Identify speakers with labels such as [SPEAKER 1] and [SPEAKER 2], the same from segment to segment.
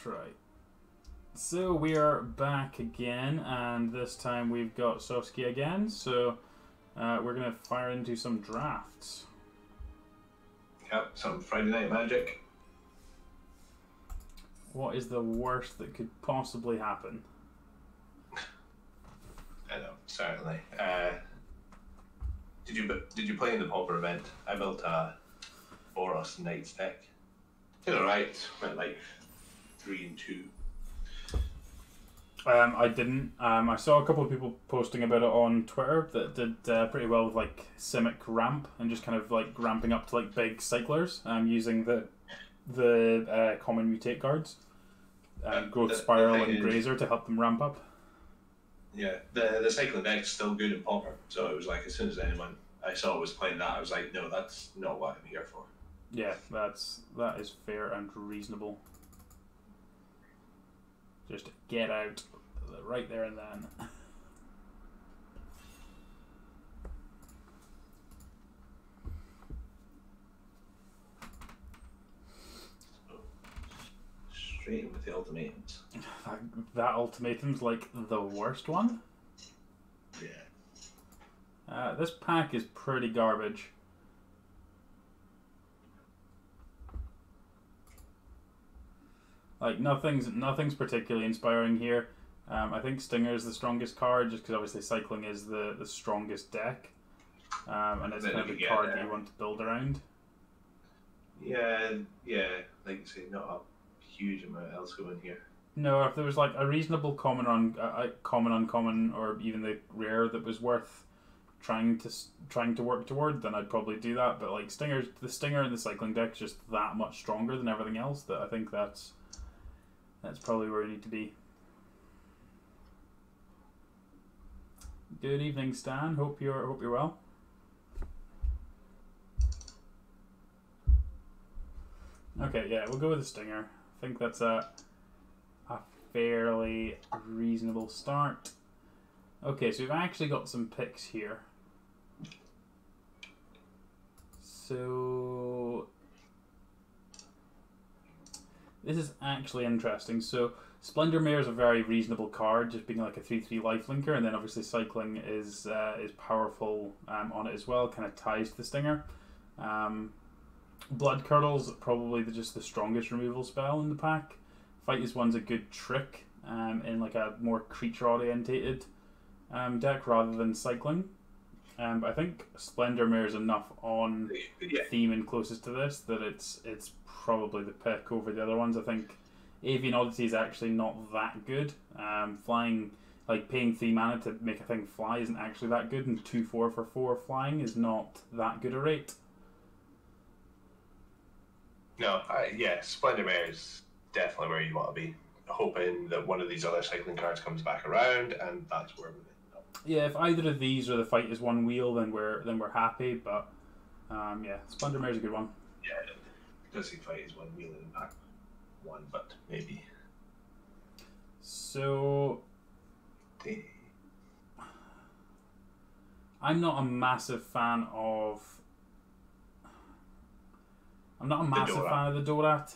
[SPEAKER 1] That's right. So we are back again, and this time we've got Tsoski again, so we're going to fire into some drafts.
[SPEAKER 2] Yep, some Friday Night Magic.
[SPEAKER 1] What is the worst that could possibly happen?
[SPEAKER 2] I know, certainly. Did you play in the Pauper event? I built a Boros Knights deck. Did alright, went like 3-2.
[SPEAKER 1] I didn't. I saw a couple of people posting about it on Twitter that did pretty well with like Simic ramp and just kind of like ramping up to like big cyclers, using the common mutate cards, Growth Spiral and Grazer to help them ramp up.
[SPEAKER 2] Yeah, the cycling deck's still good in Pauper, so it was like as soon as anyone I saw was playing that, I was like, no, that's not what I'm here for.
[SPEAKER 1] Yeah, that is fair and reasonable. Just get out right there and then.
[SPEAKER 2] Straight in with the ultimatums.
[SPEAKER 1] That ultimatum's like the worst one.
[SPEAKER 2] Yeah.
[SPEAKER 1] This pack is pretty garbage. Like nothing's particularly inspiring here. I think Stinger is the strongest card, just because obviously cycling is the strongest deck, and it's kind of the card that you want to build around.
[SPEAKER 2] Yeah, like you say, not a huge amount else going here.
[SPEAKER 1] No, if there was like a reasonable common uncommon, or even the rare that was worth trying to work toward, then I'd probably do that. But like the Stinger in the cycling deck is just that much stronger than everything else that I think that's probably where we need to be. Good evening, Stan. Hope you're well. Okay, yeah, we'll go with the Stinger. I think that's a fairly reasonable start. Okay, so we've actually got some picks here. So this is actually interesting. So Splendor Mare is a very reasonable card, just being like a 3/3 lifelinker, and then obviously cycling is powerful on it as well, kind of ties to the Stinger. Blood Curdle's probably just the strongest removal spell in the pack. Fight is one's a good trick in like a more creature orientated deck rather than cycling. But I think Splendor Mare is enough on theme and closest to this that it's probably the pick over the other ones. I think Avian Odyssey is actually not that good. Flying, like paying 3 mana to make a thing fly isn't actually that good, and 2/4 for 4 flying is not that good a rate.
[SPEAKER 2] No, yeah, Splendor Mare is definitely where you want to be. Hoping that one of these other cycling cards comes back around, and that's where we end up.
[SPEAKER 1] Yeah, if either of these or the fight is one wheel, then we're happy. But yeah, Splendor Mare is a good one.
[SPEAKER 2] Yeah, because the fight is one wheel in pack one, but maybe.
[SPEAKER 1] So I'm not a massive fan of the Dorat.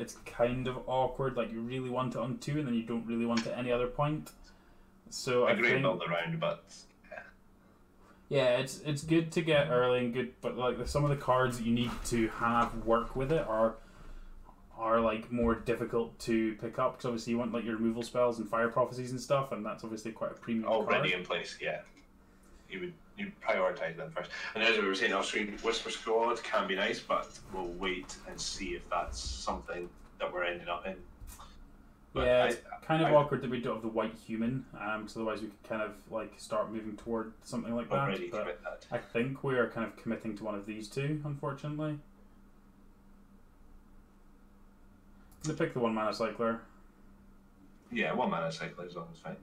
[SPEAKER 1] It's kind of awkward. Like you really want it on 2, and then you don't really want it any other point. So I think
[SPEAKER 2] build around, but
[SPEAKER 1] yeah, it's good to get early and good, but like some of the cards that you need to have work with it are like more difficult to pick up, because obviously you want like your removal spells and fire prophecies and stuff, and that's obviously quite a premium
[SPEAKER 2] already
[SPEAKER 1] card.
[SPEAKER 2] In place. Yeah, you prioritize them first. And as we were saying off screen, Whisper Squad can be nice, but we'll wait and see if that's something that we're ending up in. But
[SPEAKER 1] yeah, it's kind of awkward that we don't have the white human, because otherwise we could kind of like start moving toward something like that. But I think we are kind of committing to one of these two, unfortunately. I'm gonna pick the 1 mana cycler.
[SPEAKER 2] Yeah, 1 mana cycler is always fine.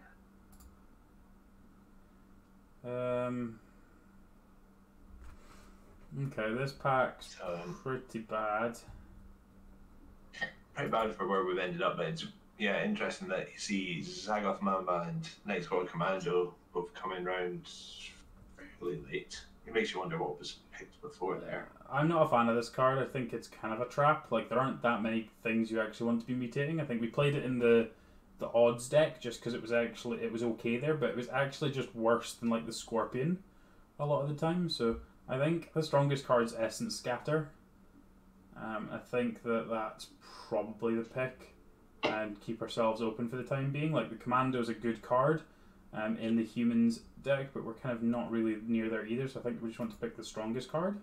[SPEAKER 1] Okay, this pack's pretty bad.
[SPEAKER 2] Pretty bad for where we've ended up, but it's interesting that you see Zagoth Mamba and Night Squad Commando both coming round fairly late. It makes you wonder what was picked before there.
[SPEAKER 1] I'm not a fan of this card. I think it's kind of a trap. Like, there aren't that many things you actually want to be mutating. I think we played it in the odds deck just because it was okay there, but it was actually just worse than like the Scorpion a lot of the time. So I think the strongest card's Essence Scatter. I think that's probably the pick, and keep ourselves open for the time being. Like, the Commando's a good card in the humans deck, but we're kind of not really near there either, so I think we just want to pick the strongest card.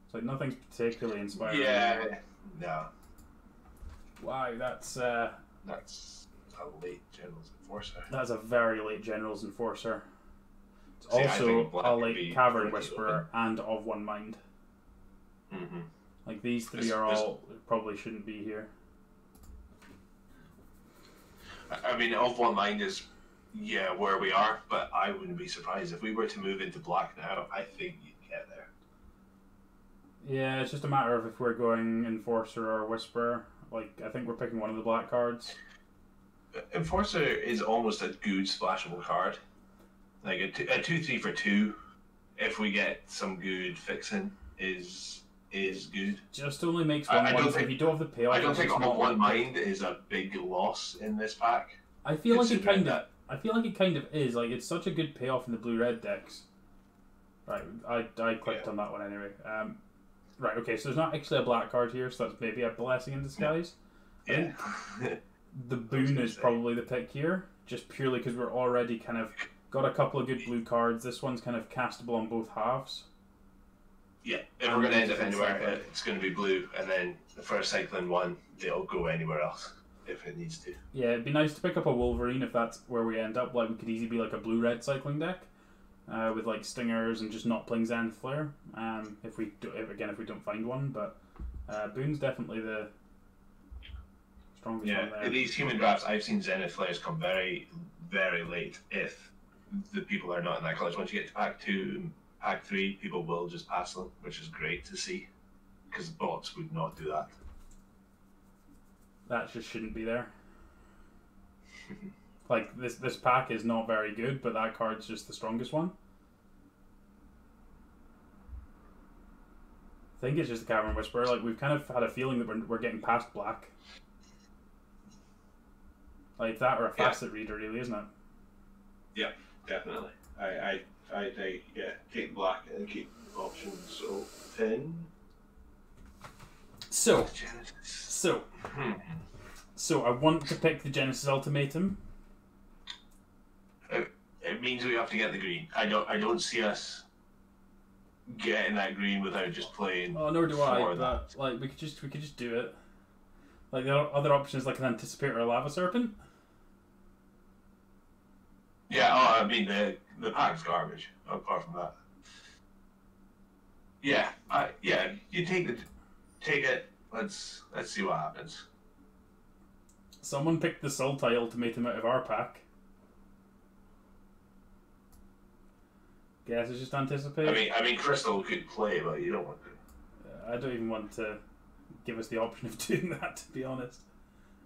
[SPEAKER 1] It's like nothing's particularly inspiring.
[SPEAKER 2] Yeah, no.
[SPEAKER 1] Wow, that's
[SPEAKER 2] a late General's Enforcer.
[SPEAKER 1] That's a very late General's Enforcer. It's
[SPEAKER 2] See,
[SPEAKER 1] also a late Cavern Whisperer and Of One Mind.
[SPEAKER 2] Mm-hmm.
[SPEAKER 1] Like, these three are all probably shouldn't be here.
[SPEAKER 2] I mean, Of One Mind is, where we are, but I wouldn't be surprised if we were to move into black now. I think you'd get there.
[SPEAKER 1] Yeah, it's just a matter of if we're going Enforcer or Whisperer. Like, I think we're picking one of the black cards.
[SPEAKER 2] Enforcer is almost a good splashable card. Like, a 2/3 for 2, if we get some good fixing, is good.
[SPEAKER 1] Just only makes one. If you don't have the payoff,
[SPEAKER 2] I don't think Of One Mind is a big loss in this pack.
[SPEAKER 1] I feel like it kind of is. Like, it's such a good payoff in the blue-red decks. Right, I clicked on that one anyway. Right, okay, so there's not actually a black card here, so that's maybe a blessing in disguise.
[SPEAKER 2] Yeah.
[SPEAKER 1] The Boon is probably the pick here, just purely because we're already kind of got a couple of good blue cards. This one's kind of castable on both halves.
[SPEAKER 2] Yeah, if we're going to end up anywhere, it's going to be blue, and then the first cycling one, it'll go anywhere else if it needs to.
[SPEAKER 1] Yeah, it'd be nice to pick up a Wolverine if that's where we end up. Like, we could easily be like a blue-red cycling deck. With like stingers and just not playing Zenith Flare. If we don't find one, but Boon's definitely the strongest one there.
[SPEAKER 2] In these human drafts, I've seen Zenith Flares come very, very late. If the people are not in that college, once you get to pack 2, pack 3, people will just pass them, which is great to see, because bots would not do that.
[SPEAKER 1] That just shouldn't be there. Like, this pack is not very good, but that card's just the strongest one. I think it's just the Cavern Whisperer. Like, we've kind of had a feeling that we're getting past black. Like, that or a Facet Reader, really, isn't it?
[SPEAKER 2] Yeah, definitely. I take black and keep options open.
[SPEAKER 1] So I want to pick the Genesis Ultimatum.
[SPEAKER 2] It means we have to get the green. I don't see us getting that green without just playing.
[SPEAKER 1] Oh, nor do I. But like, we could just do it. Like, the other options, like an Anticipator or a Lava Serpent.
[SPEAKER 2] Yeah. I mean the pack's garbage. Apart from that. Yeah. You take it. Let's see what happens.
[SPEAKER 1] Someone picked the Sultai Ultimatum out of our pack. Guess it's just Anticipate.
[SPEAKER 2] I mean, Crystal could play, but you don't want to.
[SPEAKER 1] I don't even want to give us the option of doing that, to be honest.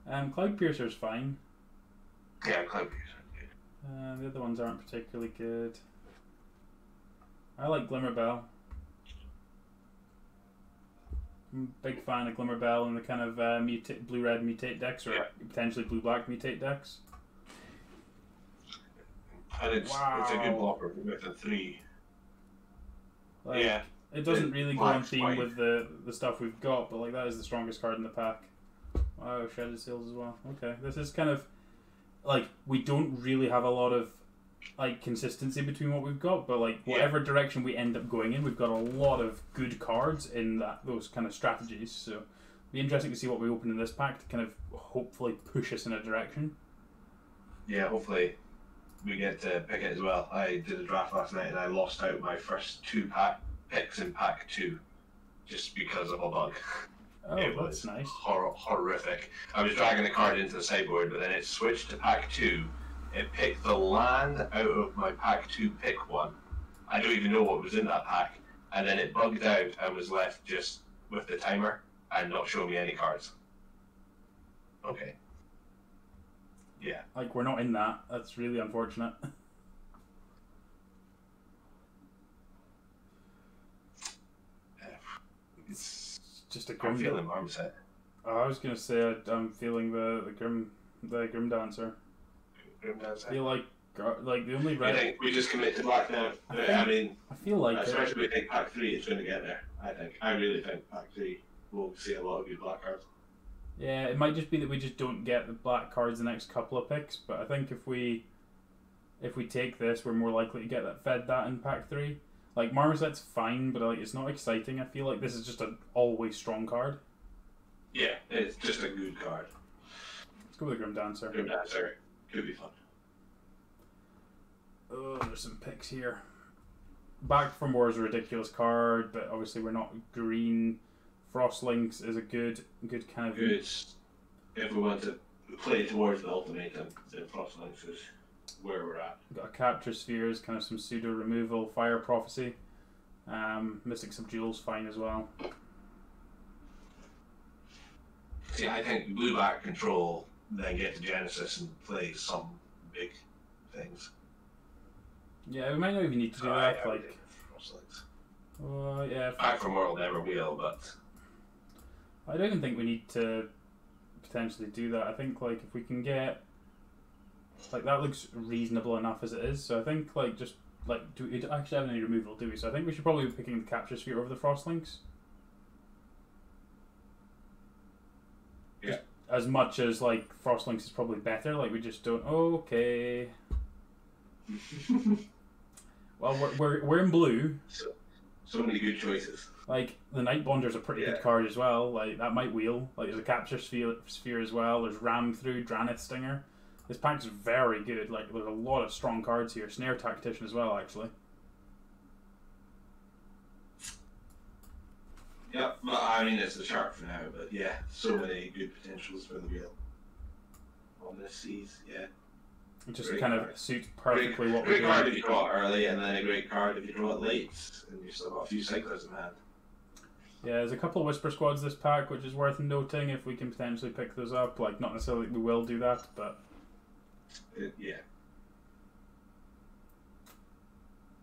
[SPEAKER 1] Cloud Piercer's fine.
[SPEAKER 2] Yeah, Cloud Piercer's good.
[SPEAKER 1] The other ones aren't particularly good. I like Glimmerbell. I'm a big fan of Glimmerbell and the kind of blue-red mutate decks, or potentially blue-black mutate decks.
[SPEAKER 2] And it's a good blocker with a 3.
[SPEAKER 1] Like, it doesn't really go on theme with the stuff we've got, but like, that is the strongest card in the pack. Wow, Shredded Seals as well. Okay, this is kind of like, we don't really have a lot of like consistency between what we've got, but like whatever direction we end up going in, we've got a lot of good cards in those kind of strategies. So it'll be interesting to see what we open in this pack to kind of hopefully push us in a direction.
[SPEAKER 2] Yeah, hopefully we get to pick it as well. I did a draft last night and I lost out my first 2 pack picks in pack 2 just because of a bug.
[SPEAKER 1] Oh,
[SPEAKER 2] it
[SPEAKER 1] that's
[SPEAKER 2] was
[SPEAKER 1] nice.
[SPEAKER 2] Horrific. I was dragging the card into the sideboard, but then it switched to pack 2. It picked the land out of my pack 2 pick 1. I don't even know what was in that pack. And then it bugged out and was left just with the timer and not showing me any cards. Okay. Yeah.
[SPEAKER 1] Like, we're not in that. That's really unfortunate. It's just a
[SPEAKER 2] I'm
[SPEAKER 1] grim.
[SPEAKER 2] feeling Marmoset.
[SPEAKER 1] I was gonna say I'm feeling the grim dancer.
[SPEAKER 2] Grim Dancer.
[SPEAKER 1] I feel like the only
[SPEAKER 2] I
[SPEAKER 1] red.
[SPEAKER 2] think we just commit to black now. I mean,
[SPEAKER 1] I feel like
[SPEAKER 2] especially we think pack 3 is going to get there. I really think pack 3 will see a lot of good black cards.
[SPEAKER 1] yeah, it might just be that we just don't get the black cards the next couple of picks, but I think if we take this, we're more likely to get that in pack 3. Like Marmoset's fine, but like it's not exciting. I feel like this is just an always strong card.
[SPEAKER 2] Yeah, it's just a good card.
[SPEAKER 1] Let's go with the Grim Dancer.
[SPEAKER 2] Grim Dancer could be fun.
[SPEAKER 1] Oh, there's some picks here. Back from War is a ridiculous card, but obviously we're not green. Frostlinks is a good kind of...
[SPEAKER 2] Good. If we want to play towards the ultimatum, then Frostlinks is where we're at.
[SPEAKER 1] Got a Capture Spheres, kind of some pseudo removal, Fire Prophecy. Mystic Subdual's fine as well.
[SPEAKER 2] See, I think blue back control, then get to Genesis and play some big things.
[SPEAKER 1] Yeah, we might not even need to do that.
[SPEAKER 2] Yeah,
[SPEAKER 1] like, yeah.
[SPEAKER 2] Back from World never will, but
[SPEAKER 1] I don't even think we need to potentially do that. I think like if we can get like that looks reasonable enough as it is. So I think like just like do we actually have any removal? Do we? So I think we should probably be picking the Capture Sphere over the Frostlinks.
[SPEAKER 2] Yeah.
[SPEAKER 1] As much as like Frostlinks is probably better, like we just don't. Okay. Well, we're in blue.
[SPEAKER 2] So many good choices.
[SPEAKER 1] Like the Nightbonder's a pretty good card as well. Like that might wheel. Like there's a Capture Sphere as well. There's Ram Through, Dranith Stinger. This pack's very good. Like there's a lot of strong cards here. Snare Tactician as well, actually.
[SPEAKER 2] Yeah, well, I mean it's the shark for now, but yeah, so many good potentials for the wheel. On this seas, yeah.
[SPEAKER 1] It just
[SPEAKER 2] great
[SPEAKER 1] kind
[SPEAKER 2] card.
[SPEAKER 1] of suits perfectly what we're
[SPEAKER 2] Great
[SPEAKER 1] doing.
[SPEAKER 2] card if you draw it early, and then a great card if you draw it late, and you've still got a few cyclers in hand.
[SPEAKER 1] Yeah, there's a couple of Whisper Squads this pack, which is worth noting if we can potentially pick those up. Like, not necessarily we will do that, but...
[SPEAKER 2] Yeah.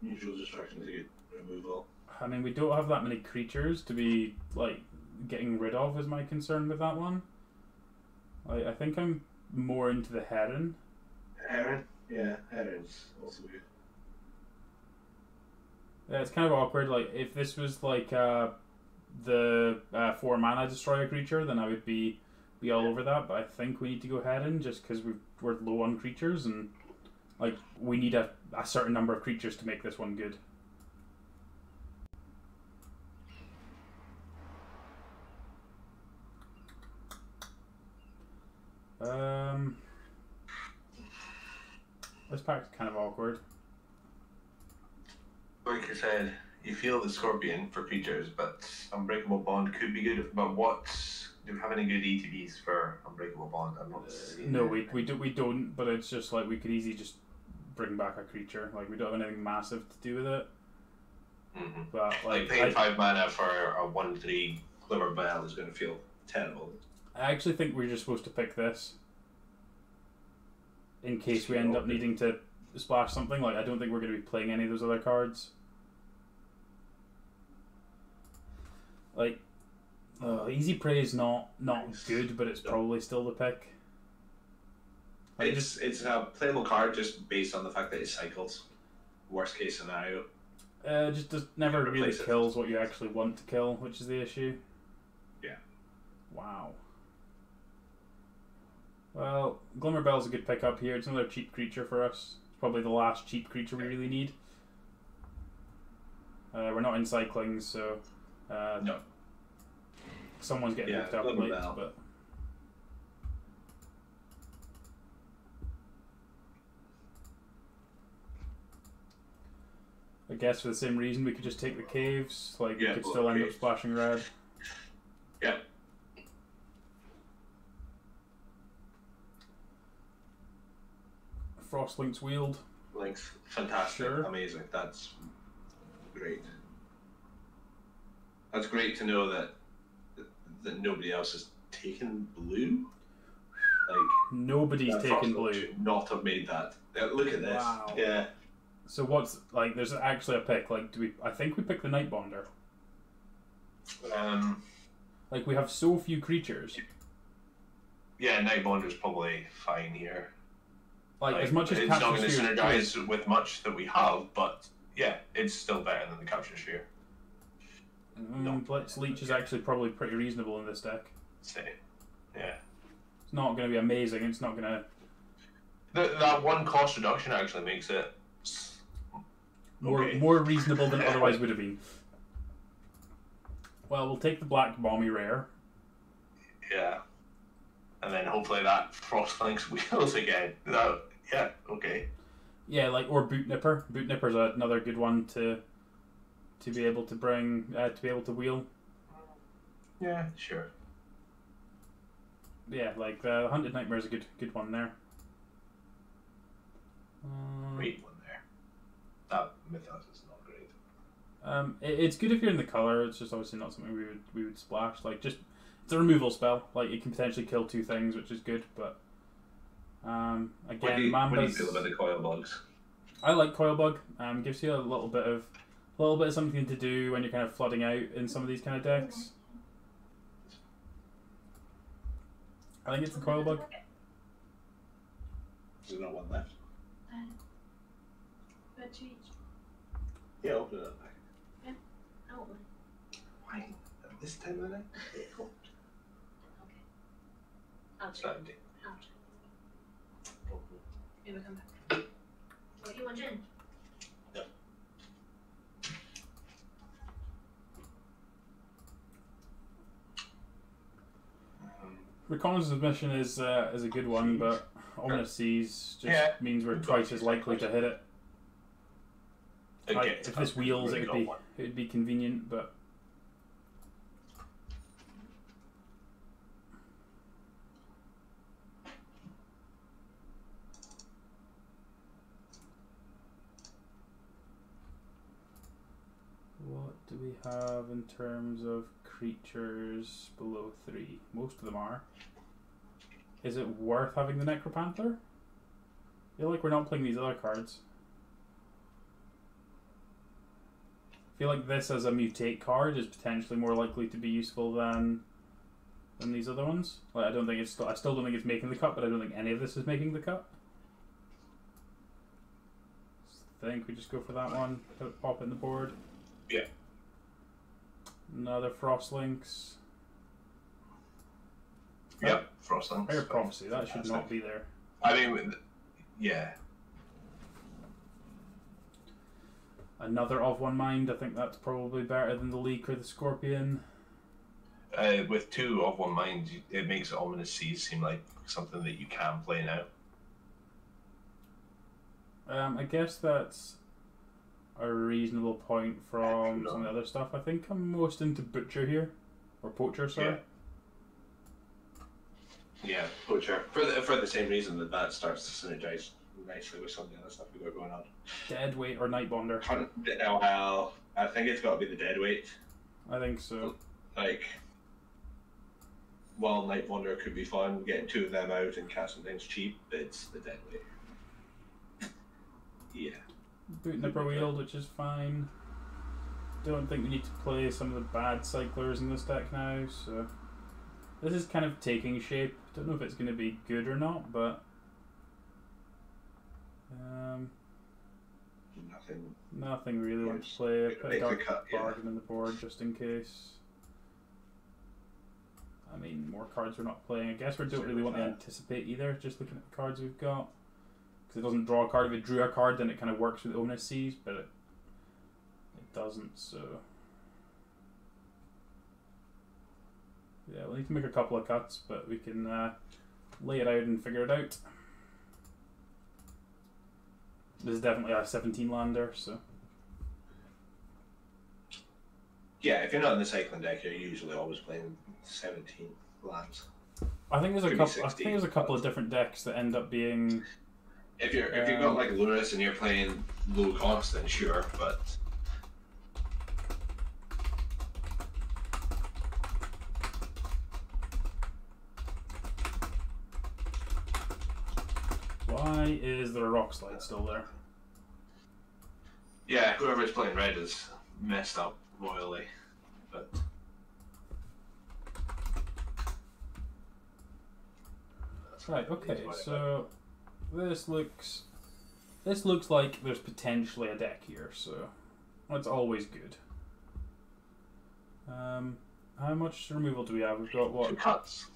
[SPEAKER 2] Neutral Destruction is a good removal.
[SPEAKER 1] I mean, we don't have that many creatures to be, like, getting rid of is my concern with that one. Like, I think I'm more into the Heron.
[SPEAKER 2] Heron? Yeah, Heron's also good.
[SPEAKER 1] Yeah, it's kind of awkward. Like, if this was, like, the 4-mana Destroyer creature, then I would be all over that, but I think we need to go Heron just because we're low on creatures, and, like, we need a certain number of creatures to make this one good. This pack's kind of awkward.
[SPEAKER 2] Like I said, you feel the Scorpion for creatures, but Unbreakable Bond could be good. But do we have any good ETBs for Unbreakable Bond? I'm not seeing
[SPEAKER 1] No, we don't. But it's just like we could easily just bring back a creature. Like we don't have anything massive to do with it.
[SPEAKER 2] Mm-hmm.
[SPEAKER 1] But
[SPEAKER 2] like paying 5 mana for a 1/3 Glimmer Bell is going to feel terrible.
[SPEAKER 1] I actually think we're just supposed to pick this in case we end up needing to splash something. Like I don't think we're going to be playing any of those other cards. Like, Easy Prey is not good, but it's probably still the pick. Like
[SPEAKER 2] It's a playable card just based on the fact that it cycles. Worst case scenario.
[SPEAKER 1] Just never really kills what you actually want to kill, which is the issue.
[SPEAKER 2] Yeah.
[SPEAKER 1] Wow. Well, Glimmer Bell's a good pickup here. It's another cheap creature for us. It's probably the last cheap creature we really need. We're not in cycling, so
[SPEAKER 2] no.
[SPEAKER 1] Someone's getting hooked up late, but I guess for the same reason we could just take the caves. Like we could still end up splashing red.
[SPEAKER 2] Yeah.
[SPEAKER 1] Frostlink's Wield.
[SPEAKER 2] Link's fantastic,
[SPEAKER 1] Sure.
[SPEAKER 2] amazing. That's great. That's great to know that nobody else has taken blue. Like
[SPEAKER 1] nobody's taken blue.
[SPEAKER 2] Should not have made that. Look at this.
[SPEAKER 1] Wow.
[SPEAKER 2] Yeah.
[SPEAKER 1] So what's like? There's actually a pick. Like, I think we pick the Nightbonder. Like, we have so few creatures.
[SPEAKER 2] Yeah, Night Wander's probably fine here.
[SPEAKER 1] Like as much as
[SPEAKER 2] it's not going to
[SPEAKER 1] Capture Sphere
[SPEAKER 2] synergize with much that we have, but yeah, it's still better than the Capture Sphere.
[SPEAKER 1] Blitz Leech is actually probably pretty reasonable in this deck.
[SPEAKER 2] Same. Yeah.
[SPEAKER 1] It's not going to be amazing. It's not going to...
[SPEAKER 2] That one cost reduction actually makes it
[SPEAKER 1] more reasonable than it otherwise would have been. Well, we'll take the Black Bomby Rare.
[SPEAKER 2] Yeah. And then hopefully that Frostlink's wheels again. Yeah, okay.
[SPEAKER 1] Yeah, like, or Boot Nipper. Boot Nipper's another good one to be able to bring, to be able to wheel.
[SPEAKER 2] Yeah, sure.
[SPEAKER 1] Yeah, like the Hunted Nightmare is a good one there.
[SPEAKER 2] Great one there. That Mythos is not great.
[SPEAKER 1] It's good if you're in the color. It's just obviously not something we would splash. Like just it's a removal spell. Like it can potentially kill 2 things, which is good. But again,
[SPEAKER 2] what do you feel about the Coil Bugs?
[SPEAKER 1] I like Coil Bug. Gives you a little bit of something to do when you're kind of flooding out in some of these kind of decks. I think it's the Coil Bug.
[SPEAKER 2] There's no one left.
[SPEAKER 3] But to each.
[SPEAKER 2] Yeah, open it up.
[SPEAKER 3] Yeah, I'll open it.
[SPEAKER 2] Why? At this time of the night?
[SPEAKER 3] Okay. I'll check.
[SPEAKER 2] Saturday.
[SPEAKER 3] I'll check. Maybe come back. What do you want, gin?
[SPEAKER 2] Yep.
[SPEAKER 1] Reconnaissance Mission is a good one, but Ominous Seas just means we're twice as likely to hit it. Like, if this wheels, it would be convenient, but what do we have in terms of creatures below 3? Most of them are. Is it worth having the Necropanther? I feel like we're not playing these other cards. I feel like this as a mutate card is potentially more likely to be useful than these other ones. Like I still don't think it's making the cut, but I don't think any of this is making the cut. I think we just go for that one. Pop it in the board.
[SPEAKER 2] Yeah.
[SPEAKER 1] Another Frostlinks.
[SPEAKER 2] Yep, Frostlinks.
[SPEAKER 1] Rare Prophecy, that should not be there.
[SPEAKER 2] I mean, yeah.
[SPEAKER 1] Another of one mind, I think that's probably better than the Leak or the Scorpion.
[SPEAKER 2] With 2 of one mind, it makes Ominous Seas seem like something that you can play now.
[SPEAKER 1] I guess that's a reasonable point from some of the other stuff. I think I'm most into Butcher here. Or Poacher, sorry.
[SPEAKER 2] Yeah, Poacher. For the same reason that starts to synergize nicely with some of the other stuff we got going on.
[SPEAKER 1] Deadweight or Nightbonder?
[SPEAKER 2] Well, I think it's got to be the Deadweight.
[SPEAKER 1] I think so.
[SPEAKER 2] Like, while Nightbonder could be fun, getting 2 of them out and casting things cheap, it's the Deadweight. Yeah.
[SPEAKER 1] Boot Nipper Wield, which is fine. Don't think we need to play some of the bad cyclers in this deck now, so this is kind of taking shape. Don't know if it's going to be good or not, but nothing really want to play. I put a Dark Bargain in the board just in case. I mean, more cards we're not playing. I guess we don't really want to anticipate either, just looking at the cards we've got. Because it doesn't draw a card. If it drew a card, then it kind of works with Ominous Seas, but it doesn't, so... Yeah, we'll need to make a couple of cuts, but we can lay it out and figure it out. This is definitely a 17 lander, so...
[SPEAKER 2] Yeah, if you're not in the cycling deck, you're usually always playing 17 lands.
[SPEAKER 1] I think there's a couple of different decks that end up being...
[SPEAKER 2] If you've got like Lunas and you're playing low cost, then sure, but
[SPEAKER 1] why is there a Rock Slide still there?
[SPEAKER 2] yeah, whoever's playing red is messed up royally. But
[SPEAKER 1] Right. Okay. So this looks like there's potentially a deck here. So that's always good. How much removal do we have? We've got what?
[SPEAKER 2] 2 cuts.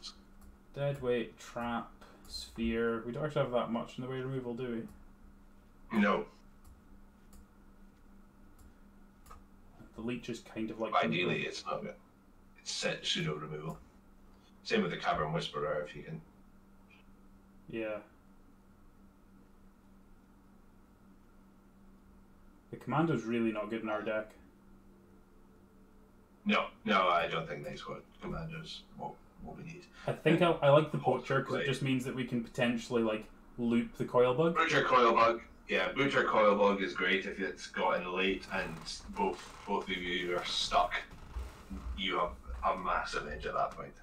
[SPEAKER 1] Deadweight, trap, sphere. We don't actually have that much in the way of removal, do we?
[SPEAKER 2] No.
[SPEAKER 1] The leech is kind of like.
[SPEAKER 2] Ideally, it's not good. It's set pseudo removal. Same with the Cavern Whisperer, if you can.
[SPEAKER 1] Yeah. The commando's really not good in our deck.
[SPEAKER 2] No, I don't think Night Squad Commandos what we need.
[SPEAKER 1] I think I like the Poacher because it just means that we can potentially like loop the Coil Bug.
[SPEAKER 2] Butcher Coil Bug. Yeah, Butcher Coil Bug is great if it's got in late and both of you are stuck. You have a massive edge at that point.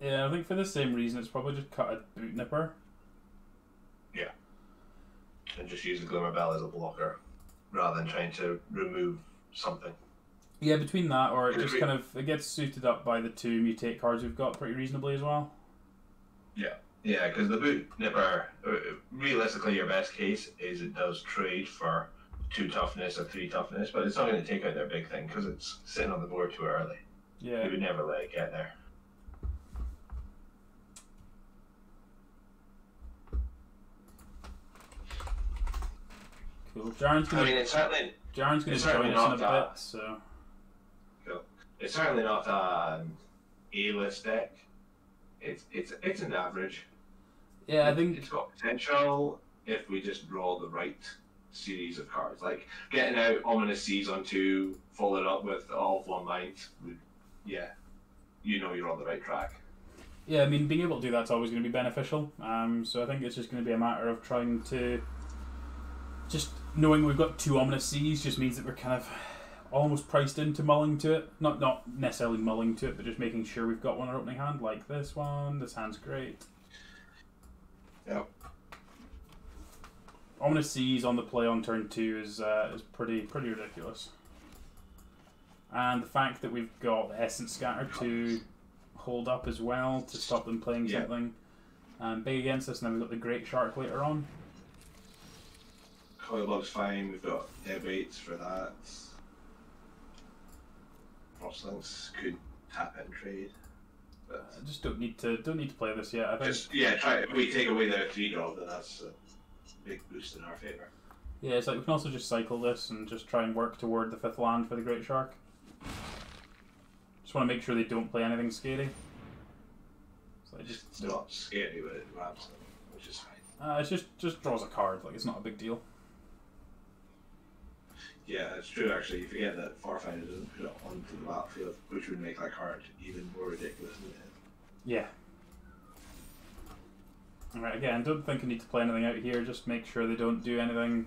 [SPEAKER 1] Yeah, I think for the same reason it's probably just cut a Boot Nipper.
[SPEAKER 2] Yeah. And just use the Glimmer Bell as a blocker rather than trying to remove something.
[SPEAKER 1] Yeah, between that or it just kind of it gets suited up by the 2 mutate cards we've got pretty reasonably as well.
[SPEAKER 2] Yeah, because the Boot Nipper, realistically your best case is it does trade for 2 toughness or 3 toughness, but it's not going to take out their big thing because it's sitting on the board too early.
[SPEAKER 1] Yeah.
[SPEAKER 2] You would never let it get there.
[SPEAKER 1] Cool. Jaren's gonna join us in a bit, so.
[SPEAKER 2] Cool. It's certainly not an A-list deck. It's an average.
[SPEAKER 1] Yeah, I think
[SPEAKER 2] it's got potential if we just draw the right series of cards. Like getting out Ominous Seas on 2, followed up with All of One Mind. Yeah, you know you're on the right track.
[SPEAKER 1] Yeah, I mean being able to do that's always going to be beneficial. So I think it's just going to be a matter of trying to just knowing we've got 2 Ominous Seas just means that we're kind of almost priced into mulling to it. Not necessarily mulling to it, but just making sure we've got one in our opening hand, like this one. This hand's great.
[SPEAKER 2] Yep.
[SPEAKER 1] Ominous Seas on the play on turn 2 is pretty ridiculous. And the fact that we've got Essence Scatter to hold up as well to stop them playing something big against us, and then we've got the Great Shark later on.
[SPEAKER 2] Coil Bug's fine, we've got Deadweights for that. Frostlinks could tap and trade. But
[SPEAKER 1] I just don't need to play this yet. I think.
[SPEAKER 2] If we take away their 3 draw, then that's a big boost in our favour.
[SPEAKER 1] Yeah, it's like we can also just cycle this and just try and work toward the 5th land for the Great Shark. Just want to make sure they don't play anything scary. So
[SPEAKER 2] It's not scary, but it grabs them, which is fine.
[SPEAKER 1] It just draws a card. Like it's not a big deal.
[SPEAKER 2] Yeah, it's true actually. You forget that Farfighter doesn't put it onto the battlefield, which would make that card even more ridiculous than it is.
[SPEAKER 1] Yeah. Alright, again, don't think I need to play anything out here, just make sure they don't do anything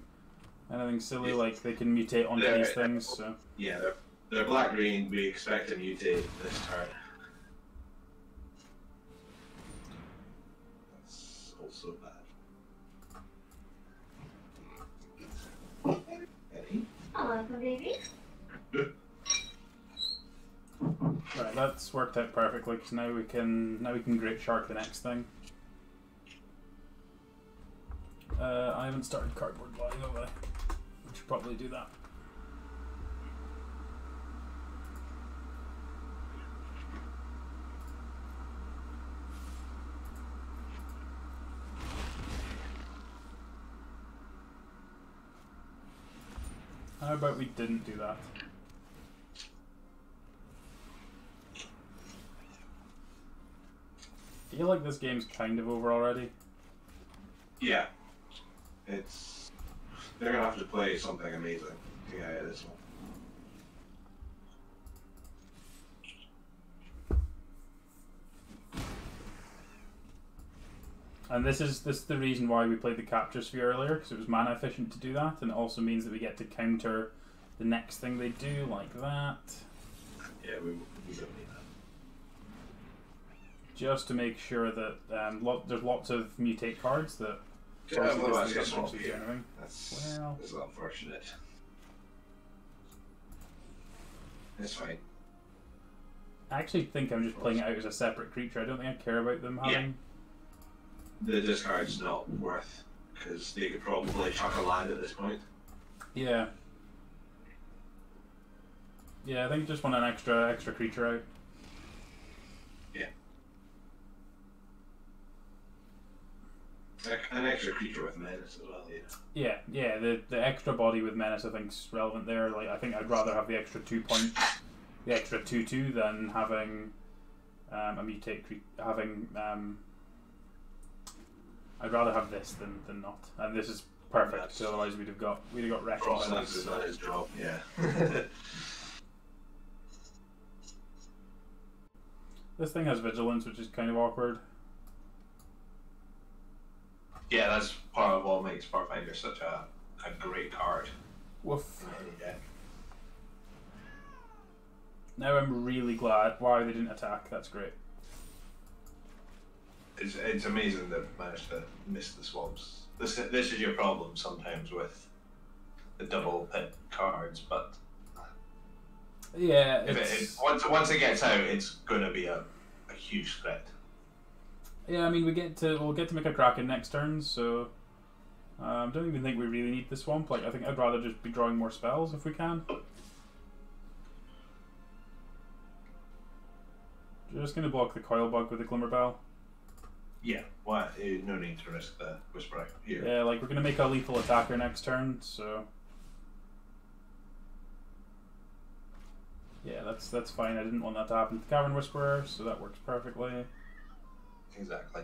[SPEAKER 1] silly, like they can mutate onto these things, so.
[SPEAKER 2] Yeah, they're black-green, we expect to mutate this turn. That's also bad.
[SPEAKER 3] Hello, baby.
[SPEAKER 1] Right, that's worked out perfectly, because now we can Great Shark the next thing. I haven't started Cardboard Live, have I? I should probably do that. How about we didn't do that? I feel like this game's kind of over already.
[SPEAKER 2] Yeah. They're gonna have to play something amazing to get out of this one.
[SPEAKER 1] And this is the reason why we played the Capture Sphere earlier, because it was mana efficient to do that, and it also means that we get to counter the next thing they do, like that.
[SPEAKER 2] Yeah, we don't need that.
[SPEAKER 1] Just to make sure that there's lots of mutate cards that.
[SPEAKER 2] Yeah, well, that's just
[SPEAKER 1] actually do
[SPEAKER 2] here.
[SPEAKER 1] anything.
[SPEAKER 2] That's unfortunate. It's fine.
[SPEAKER 1] I actually think I'm just playing it out as a separate creature. I don't think I care about them having
[SPEAKER 2] the discard's not worth, because they could probably chuck a land at this point.
[SPEAKER 1] Yeah. Yeah, I think just want an extra creature out.
[SPEAKER 2] Yeah. An extra creature with menace as well, yeah.
[SPEAKER 1] Yeah, the extra body with menace I think is relevant there. Like I think I'd rather have the extra 2 points, the extra 2/2 than having a mutate having I'd rather have this than not. And this is perfect. So otherwise we'd have got wrecked.
[SPEAKER 2] Frostlands is not his job. Yeah.
[SPEAKER 1] This thing has vigilance, which is kind of awkward.
[SPEAKER 2] Yeah, that's part of what makes Pathfinder such a great card
[SPEAKER 1] Woof.
[SPEAKER 2] in any deck.
[SPEAKER 1] Now I'm really glad. Wow, they didn't attack. That's great.
[SPEAKER 2] It's amazing they've managed to miss the swamps. This is your problem sometimes with the double pit cards, but
[SPEAKER 1] Yeah,
[SPEAKER 2] once it gets out, it's going to be a huge threat.
[SPEAKER 1] yeah. I mean, we'll get to make a Kraken next turn, so don't even think we really need the swamp. Like, I think I'd rather just be drawing more spells if we can. Just gonna block the Coil Bug with the Glimmer Bell.
[SPEAKER 2] Yeah, well, no need to risk the Whisper here.
[SPEAKER 1] Yeah, like we're gonna make a lethal attacker next turn, so yeah, that's fine. I didn't want that to happen to the Cavern Whisperer, so that works perfectly.
[SPEAKER 2] Exactly.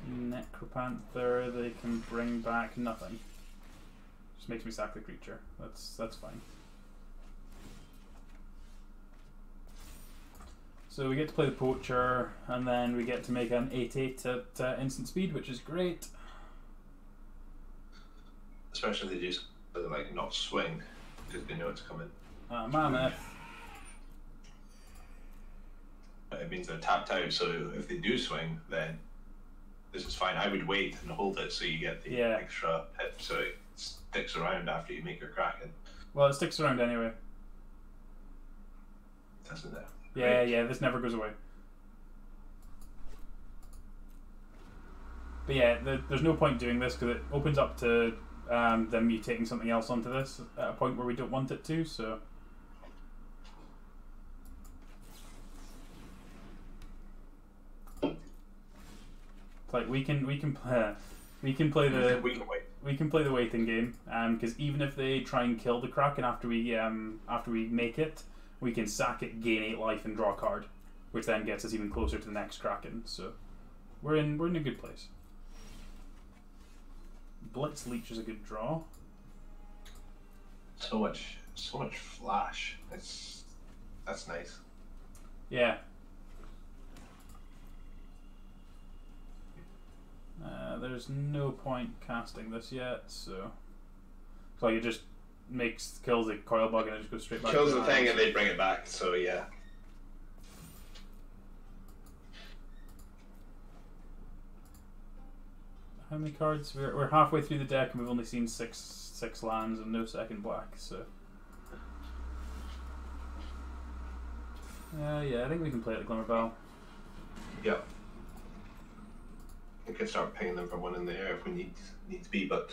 [SPEAKER 1] Necropanther, they can bring back nothing. Just makes me sack the creature. That's fine. So we get to play the Poacher, and then we get to make an 8/8 at instant speed, which is great.
[SPEAKER 2] Especially if they just like not swing because they know it's coming.
[SPEAKER 1] Mammoth.
[SPEAKER 2] It means they're tapped out, so if they do swing, then this is fine. I would wait and hold it so you get the extra hit, so it sticks around after you make your Kraken.
[SPEAKER 1] Well, it sticks around anyway.
[SPEAKER 2] Doesn't it?
[SPEAKER 1] Yeah, yeah, this never goes away. But yeah, there's no point doing this because it opens up to them mutating something else onto this at a point where we don't want it to, so... It's like we can play the waiting game, because even if they try and kill the Kraken after we make it, we can sack it, gain 8 life, and draw a card, which then gets us even closer to the next Kraken. So we're in a good place. Blitz Leech is a good draw.
[SPEAKER 2] So much flash. That's nice.
[SPEAKER 1] Yeah. There's no point casting this yet, so it's like it just kills the Coil Bug and it just goes straight back.
[SPEAKER 2] Kills the thing and they bring it back. So yeah.
[SPEAKER 1] How many cards? We're halfway through the deck and we've only seen six lands and no second black. So yeah, I think we can play at the Glimmer Bell.
[SPEAKER 2] Yeah. We can start pinging them from one in the air if we need to be, but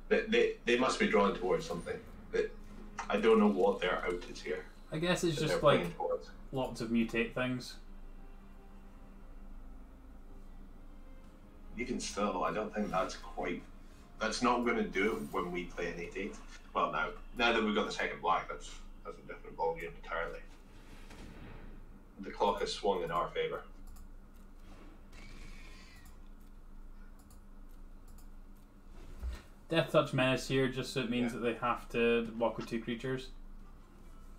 [SPEAKER 2] they must be drawn towards something. I don't know what their out is here.
[SPEAKER 1] I guess it's just like lots of mutate things.
[SPEAKER 2] You can still. I don't think that's not going to do it when we play an 8/8. Well, now that we've got the second black, that's a different ballgame entirely. The clock has swung in our favour.
[SPEAKER 1] Death Touch Menace here just so it means that they have to block with 2 creatures.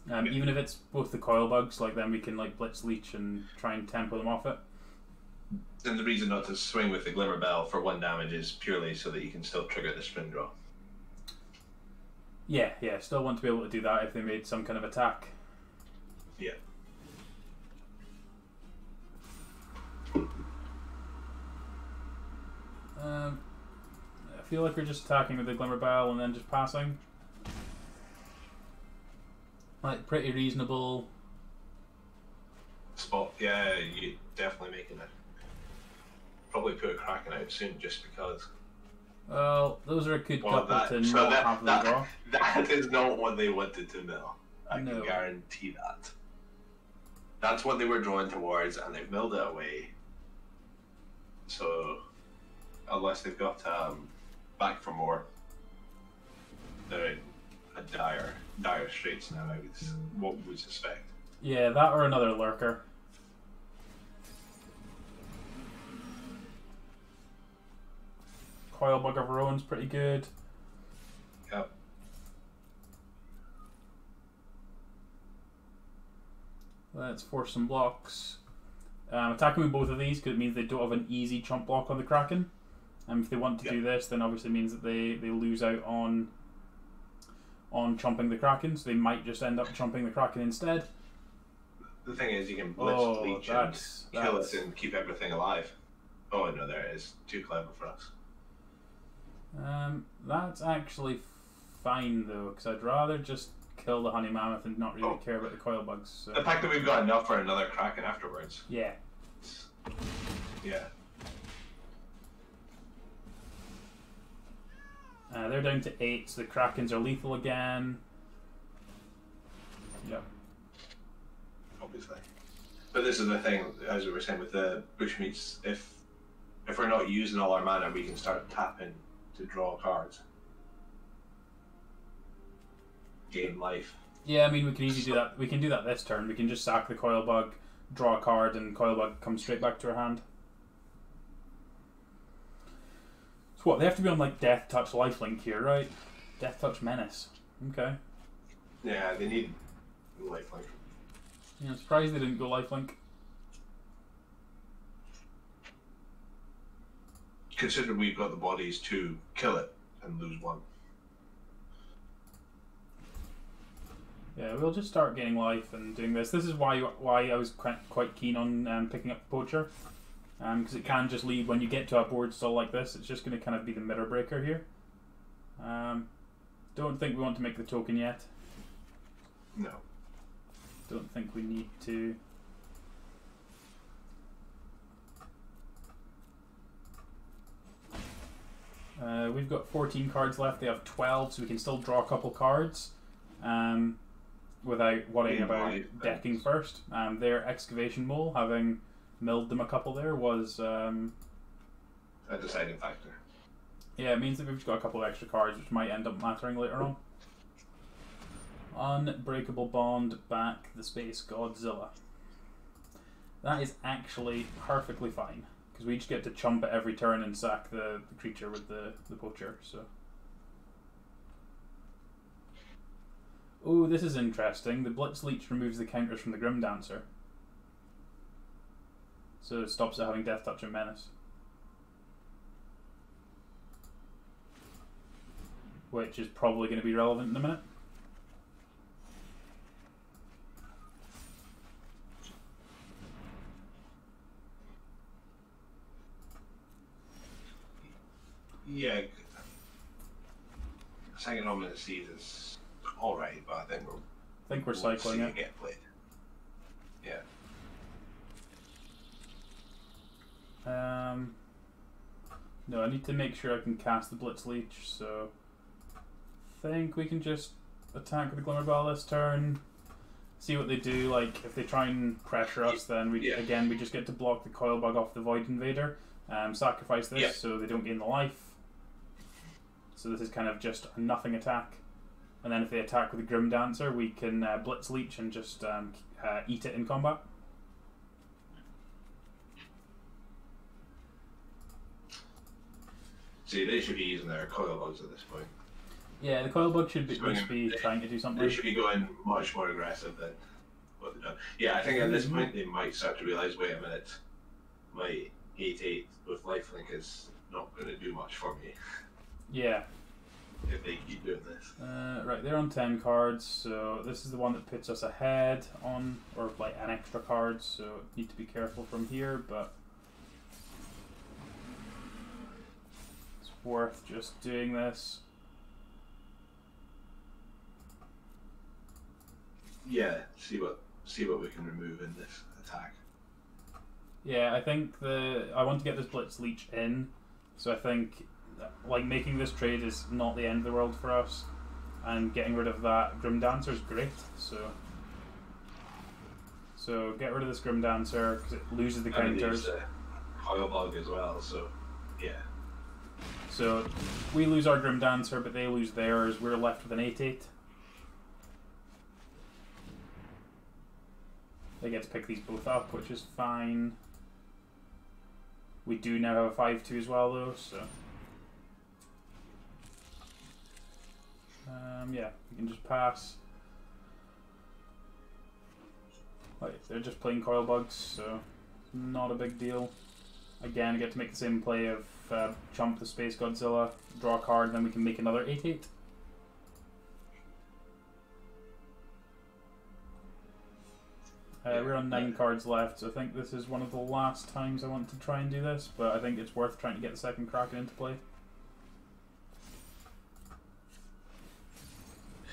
[SPEAKER 1] Even if it's both the Coil Bugs, like then we can like Blitz Leech and try and tempo them off it.
[SPEAKER 2] And the reason not to swing with the Glimmer Bell for 1 damage is purely so that you can still trigger the spin draw.
[SPEAKER 1] Yeah, still want to be able to do that if they made some kind of attack.
[SPEAKER 2] Yeah.
[SPEAKER 1] I feel like we're just attacking with the Glimmer Bell and then just passing. Like, pretty reasonable.
[SPEAKER 2] spot. Yeah, you definitely making it. Probably put a Kraken out soon just because.
[SPEAKER 1] Well, those are a good
[SPEAKER 2] Well,
[SPEAKER 1] couple
[SPEAKER 2] that,
[SPEAKER 1] to
[SPEAKER 2] so
[SPEAKER 1] not
[SPEAKER 2] that,
[SPEAKER 1] have them
[SPEAKER 2] that,
[SPEAKER 1] draw.
[SPEAKER 2] that is not what they wanted to mill. I
[SPEAKER 1] No.
[SPEAKER 2] can guarantee that. That's what they were drawing towards, and they've milled it away. So, unless they've got back for more, they're in a dire straits now. I would, what we would suspect.
[SPEAKER 1] Yeah, that or another lurker. Coilbug of our own's pretty good.
[SPEAKER 2] Yep.
[SPEAKER 1] Let's force some blocks. Attacking with both of these because it means they don't have an easy chump block on the Kraken. If they want to do this, then obviously it means that they lose out on chumping the Kraken, so they might just end up chumping the Kraken instead.
[SPEAKER 2] The thing is, you can blitz, leech, and kill it and keep everything alive. Oh no, there it is. Too clever for us.
[SPEAKER 1] That's actually fine though, because I'd rather just kill the honey mammoth and not really care about the coil bugs. So.
[SPEAKER 2] The fact that we've got enough for another Kraken afterwards.
[SPEAKER 1] Yeah.
[SPEAKER 2] Yeah.
[SPEAKER 1] They're down to 8, so the Krakens are lethal again. Yep.
[SPEAKER 2] Obviously. But this is the thing, as we were saying with the bushmeats, if we're not using all our mana, we can start tapping to draw cards. Gain life.
[SPEAKER 1] Yeah, I mean, we can easily do that. We can do that this turn. We can just sack the coil bug, draw a card, and coil bug comes straight back to our hand. So what, they have to be on like Death Touch Lifelink here, right? Death Touch Menace. Okay.
[SPEAKER 2] Yeah, they need lifelink.
[SPEAKER 1] Yeah, I'm surprised they didn't go lifelink.
[SPEAKER 2] Considering we've got the bodies to kill it and lose one.
[SPEAKER 1] Yeah, we'll just start gaining life and doing this. This is why I was quite keen on picking up Poacher. Because it can just leave when you get to a board stall like this. It's just going to kind of be the mirror breaker here. Don't think we want to make the token yet.
[SPEAKER 2] No.
[SPEAKER 1] Don't think we need to. We've got 14 cards left. They have 12, so we can still draw a couple cards without worrying about decking first. Their Excavation Mole, having milled them a couple there, was a
[SPEAKER 2] deciding factor.
[SPEAKER 1] Yeah, it means that we've just got a couple of extra cards which might end up mattering later on. Unbreakable Bond, back the Space Godzilla. That is actually perfectly fine, because we just get to chump it every turn and sack the creature with the Poacher. So. Oh, this is interesting. The Blitz Leech removes the counters from the Grim Dancer. So it stops it having Death Touch and Menace. Which is probably going to be relevant in a minute.
[SPEAKER 2] Yeah. Second Ominous Seas is alright, but I think
[SPEAKER 1] we're cycling it.
[SPEAKER 2] Get played. Yeah.
[SPEAKER 1] No, I need to make sure I can cast the Blitz Leech, so I think we can just attack with the Glimmer Ball this turn, see what they do. Like, if they try and pressure us, then we just get to block the Coil Bug off the Void Invader, sacrifice this so they don't gain the life. So this is kind of just a nothing attack. And then if they attack with the Grim Dancer, we can Blitz Leech and just eat it in combat.
[SPEAKER 2] See, they should be using their coil bugs at this point.
[SPEAKER 1] Yeah, the coil bug should be, trying to do something.
[SPEAKER 2] They should be going much more aggressive than what they've done. Yeah, I think at this point they might start to realise, wait a minute, my 8/8 with lifelink is not going to do much for me.
[SPEAKER 1] Yeah.
[SPEAKER 2] If they keep doing this.
[SPEAKER 1] Right, they're on 10 cards, so this is the one that puts us ahead on, or like an extra card, so need to be careful from here, but it's worth just doing this.
[SPEAKER 2] Yeah, see what see what we can remove in this attack.
[SPEAKER 1] Yeah, I think I want to get this Blitz Leech in, so I think like making this trade is not the end of the world for us, and getting rid of that Grim Dancer is great. So get rid of this Grim Dancer because it loses the counters.
[SPEAKER 2] Coil Bug as well, so yeah.
[SPEAKER 1] So we lose our Grim Dancer, but they lose theirs. We're left with an 8/8. They get to pick these both up, which is fine. We do now have a 5/2 as well, though, so yeah, we can just pass. Like, they're just playing Coil Bugs, so not a big deal. Again, I get to make the same play of chump the Space Godzilla, draw a card, and then we can make another 8/8. We're on 9 cards left, so I think this is one of the last times I want to try and do this, but I think it's worth trying to get the second Kraken into play.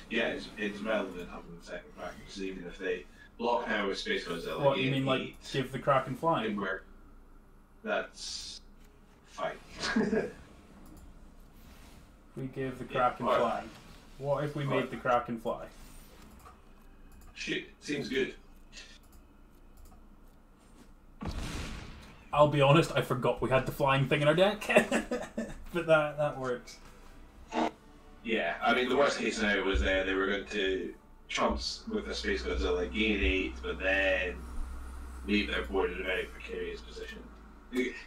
[SPEAKER 2] Yeah, it's relevant having the second Kraken, because even if they block now with Space Godzilla,
[SPEAKER 1] What, you mean like give the Kraken flying?
[SPEAKER 2] That's fine.
[SPEAKER 1] We give the Kraken flying. What if we made the Kraken fly?
[SPEAKER 2] Shit, seems good.
[SPEAKER 1] I'll be honest, I forgot we had the flying thing in our deck, but that works.
[SPEAKER 2] Yeah, I mean the worst case scenario was they were going to trumps with the Space Godzilla, gain 8, but then leave their board in a very precarious position.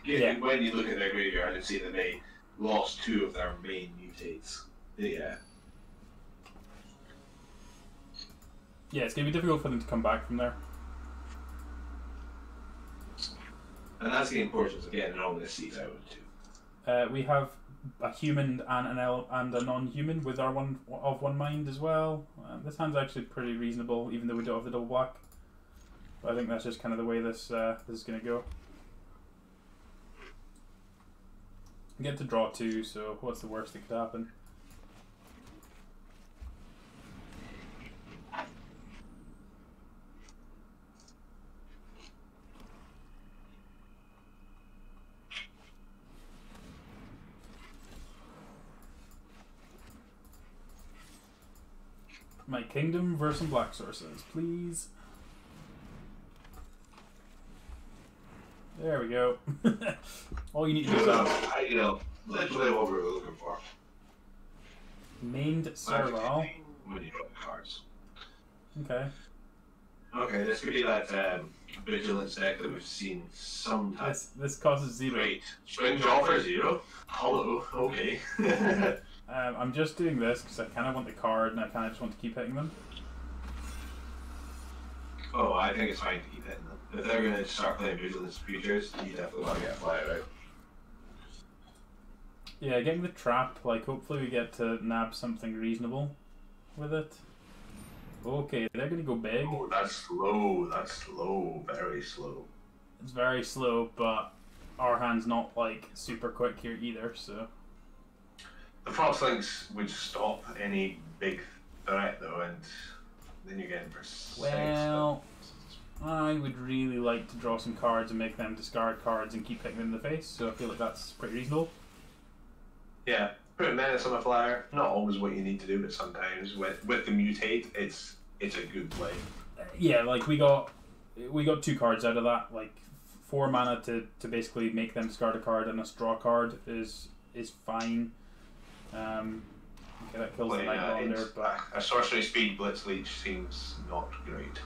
[SPEAKER 2] Yeah. When you look at their graveyard and see that they lost 2 of their main mutates. Yeah.
[SPEAKER 1] Yeah, it's going to be difficult for them to come back from there.
[SPEAKER 2] And that's the importance of getting an Ominous Seas out too.
[SPEAKER 1] We have a human and a non-human with our one mind as well. This hand's actually pretty reasonable, even though we don't have the double black. But I think that's just kind of the way this is going to go. We get to draw 2, so what's the worst that could happen? My kingdom versus some black sources, please. There we go. All you need to do is
[SPEAKER 2] literally what we were looking for.
[SPEAKER 1] Named Serval.
[SPEAKER 2] When you draw the cards.
[SPEAKER 1] Okay.
[SPEAKER 2] Okay, this could be that vigilance deck that we've seen sometimes.
[SPEAKER 1] This causes 0.
[SPEAKER 2] Great. Swing draw for 0. Hello. Okay.
[SPEAKER 1] I'm just doing this because I kind of want the card and I kind of just want to keep hitting them.
[SPEAKER 2] Oh, I think it's fine to keep hitting them. If they're going to start playing vigilance creatures, you definitely want to get a flyer out.
[SPEAKER 1] Yeah, getting the trap, like hopefully we get to nab something reasonable with it. Okay, they're going to go big.
[SPEAKER 2] Oh, that's slow. That's slow. Very slow.
[SPEAKER 1] It's very slow, but our hand's not like super quick here either, so...
[SPEAKER 2] The Frost Links would stop any big threat though, and then you're getting precise.
[SPEAKER 1] Well, I would really like to draw some cards and make them discard cards and keep hitting them in the face, so I feel like that's pretty reasonable.
[SPEAKER 2] Yeah, put a menace on a flyer. Not always what you need to do, but sometimes with the mutate, it's a good play.
[SPEAKER 1] Yeah, like we got 2 cards out of that. Like 4 mana to basically make them discard a card, and a draw card is fine. Okay, that kills the Night Wanderer, but
[SPEAKER 2] a sorcery speed Blitz Leech seems not great.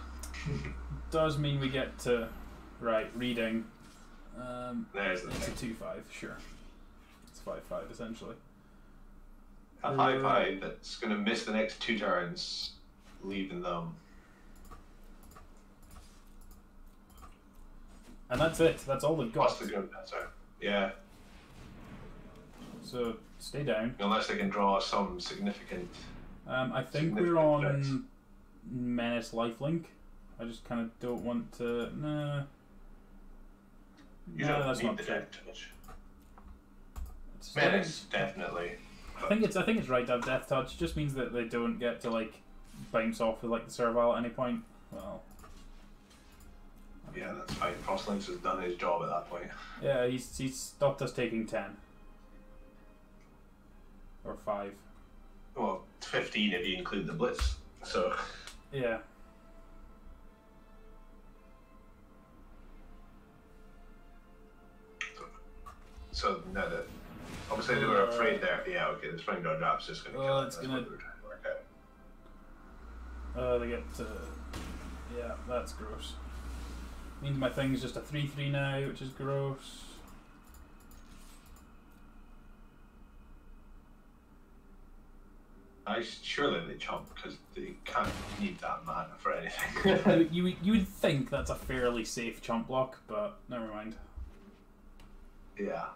[SPEAKER 1] Does mean we get to reading.
[SPEAKER 2] There's the
[SPEAKER 1] it's
[SPEAKER 2] thing.
[SPEAKER 1] a 2/5, sure. It's 5/5 essentially.
[SPEAKER 2] A 5/5 that's going to miss the next 2 turns, leaving them.
[SPEAKER 1] And that's it. That's all they've got.
[SPEAKER 2] Plus the Grim Dancer. Yeah.
[SPEAKER 1] So stay down.
[SPEAKER 2] Unless they can draw some significant.
[SPEAKER 1] I think we're on Menace Lifelink. I just kind of don't want to. Nah.
[SPEAKER 2] You
[SPEAKER 1] no,
[SPEAKER 2] don't
[SPEAKER 1] that's
[SPEAKER 2] need
[SPEAKER 1] not
[SPEAKER 2] the
[SPEAKER 1] true.
[SPEAKER 2] death touch. Menace, definitely.
[SPEAKER 1] I think it's right to have Death Touch. It just means that they don't get to like bounce off with like the Servile at any point. Well,
[SPEAKER 2] Yeah, that's fine. Crosslinks has done his job at that point.
[SPEAKER 1] Yeah, he's stopped us taking 10. Or 5.
[SPEAKER 2] Well, 15 if you include the blitz. So.
[SPEAKER 1] Yeah.
[SPEAKER 2] So no, that obviously they were afraid there. Yeah, okay, the spring dog drop's just going to kill it. That's what they were trying to work out.
[SPEAKER 1] They get yeah, that's gross. Means my thing's just a 3/3 now, which is gross.
[SPEAKER 2] Surely they chump because they can't need that mana for anything.
[SPEAKER 1] you would think that's a fairly safe chump block, but never mind.
[SPEAKER 2] Yeah.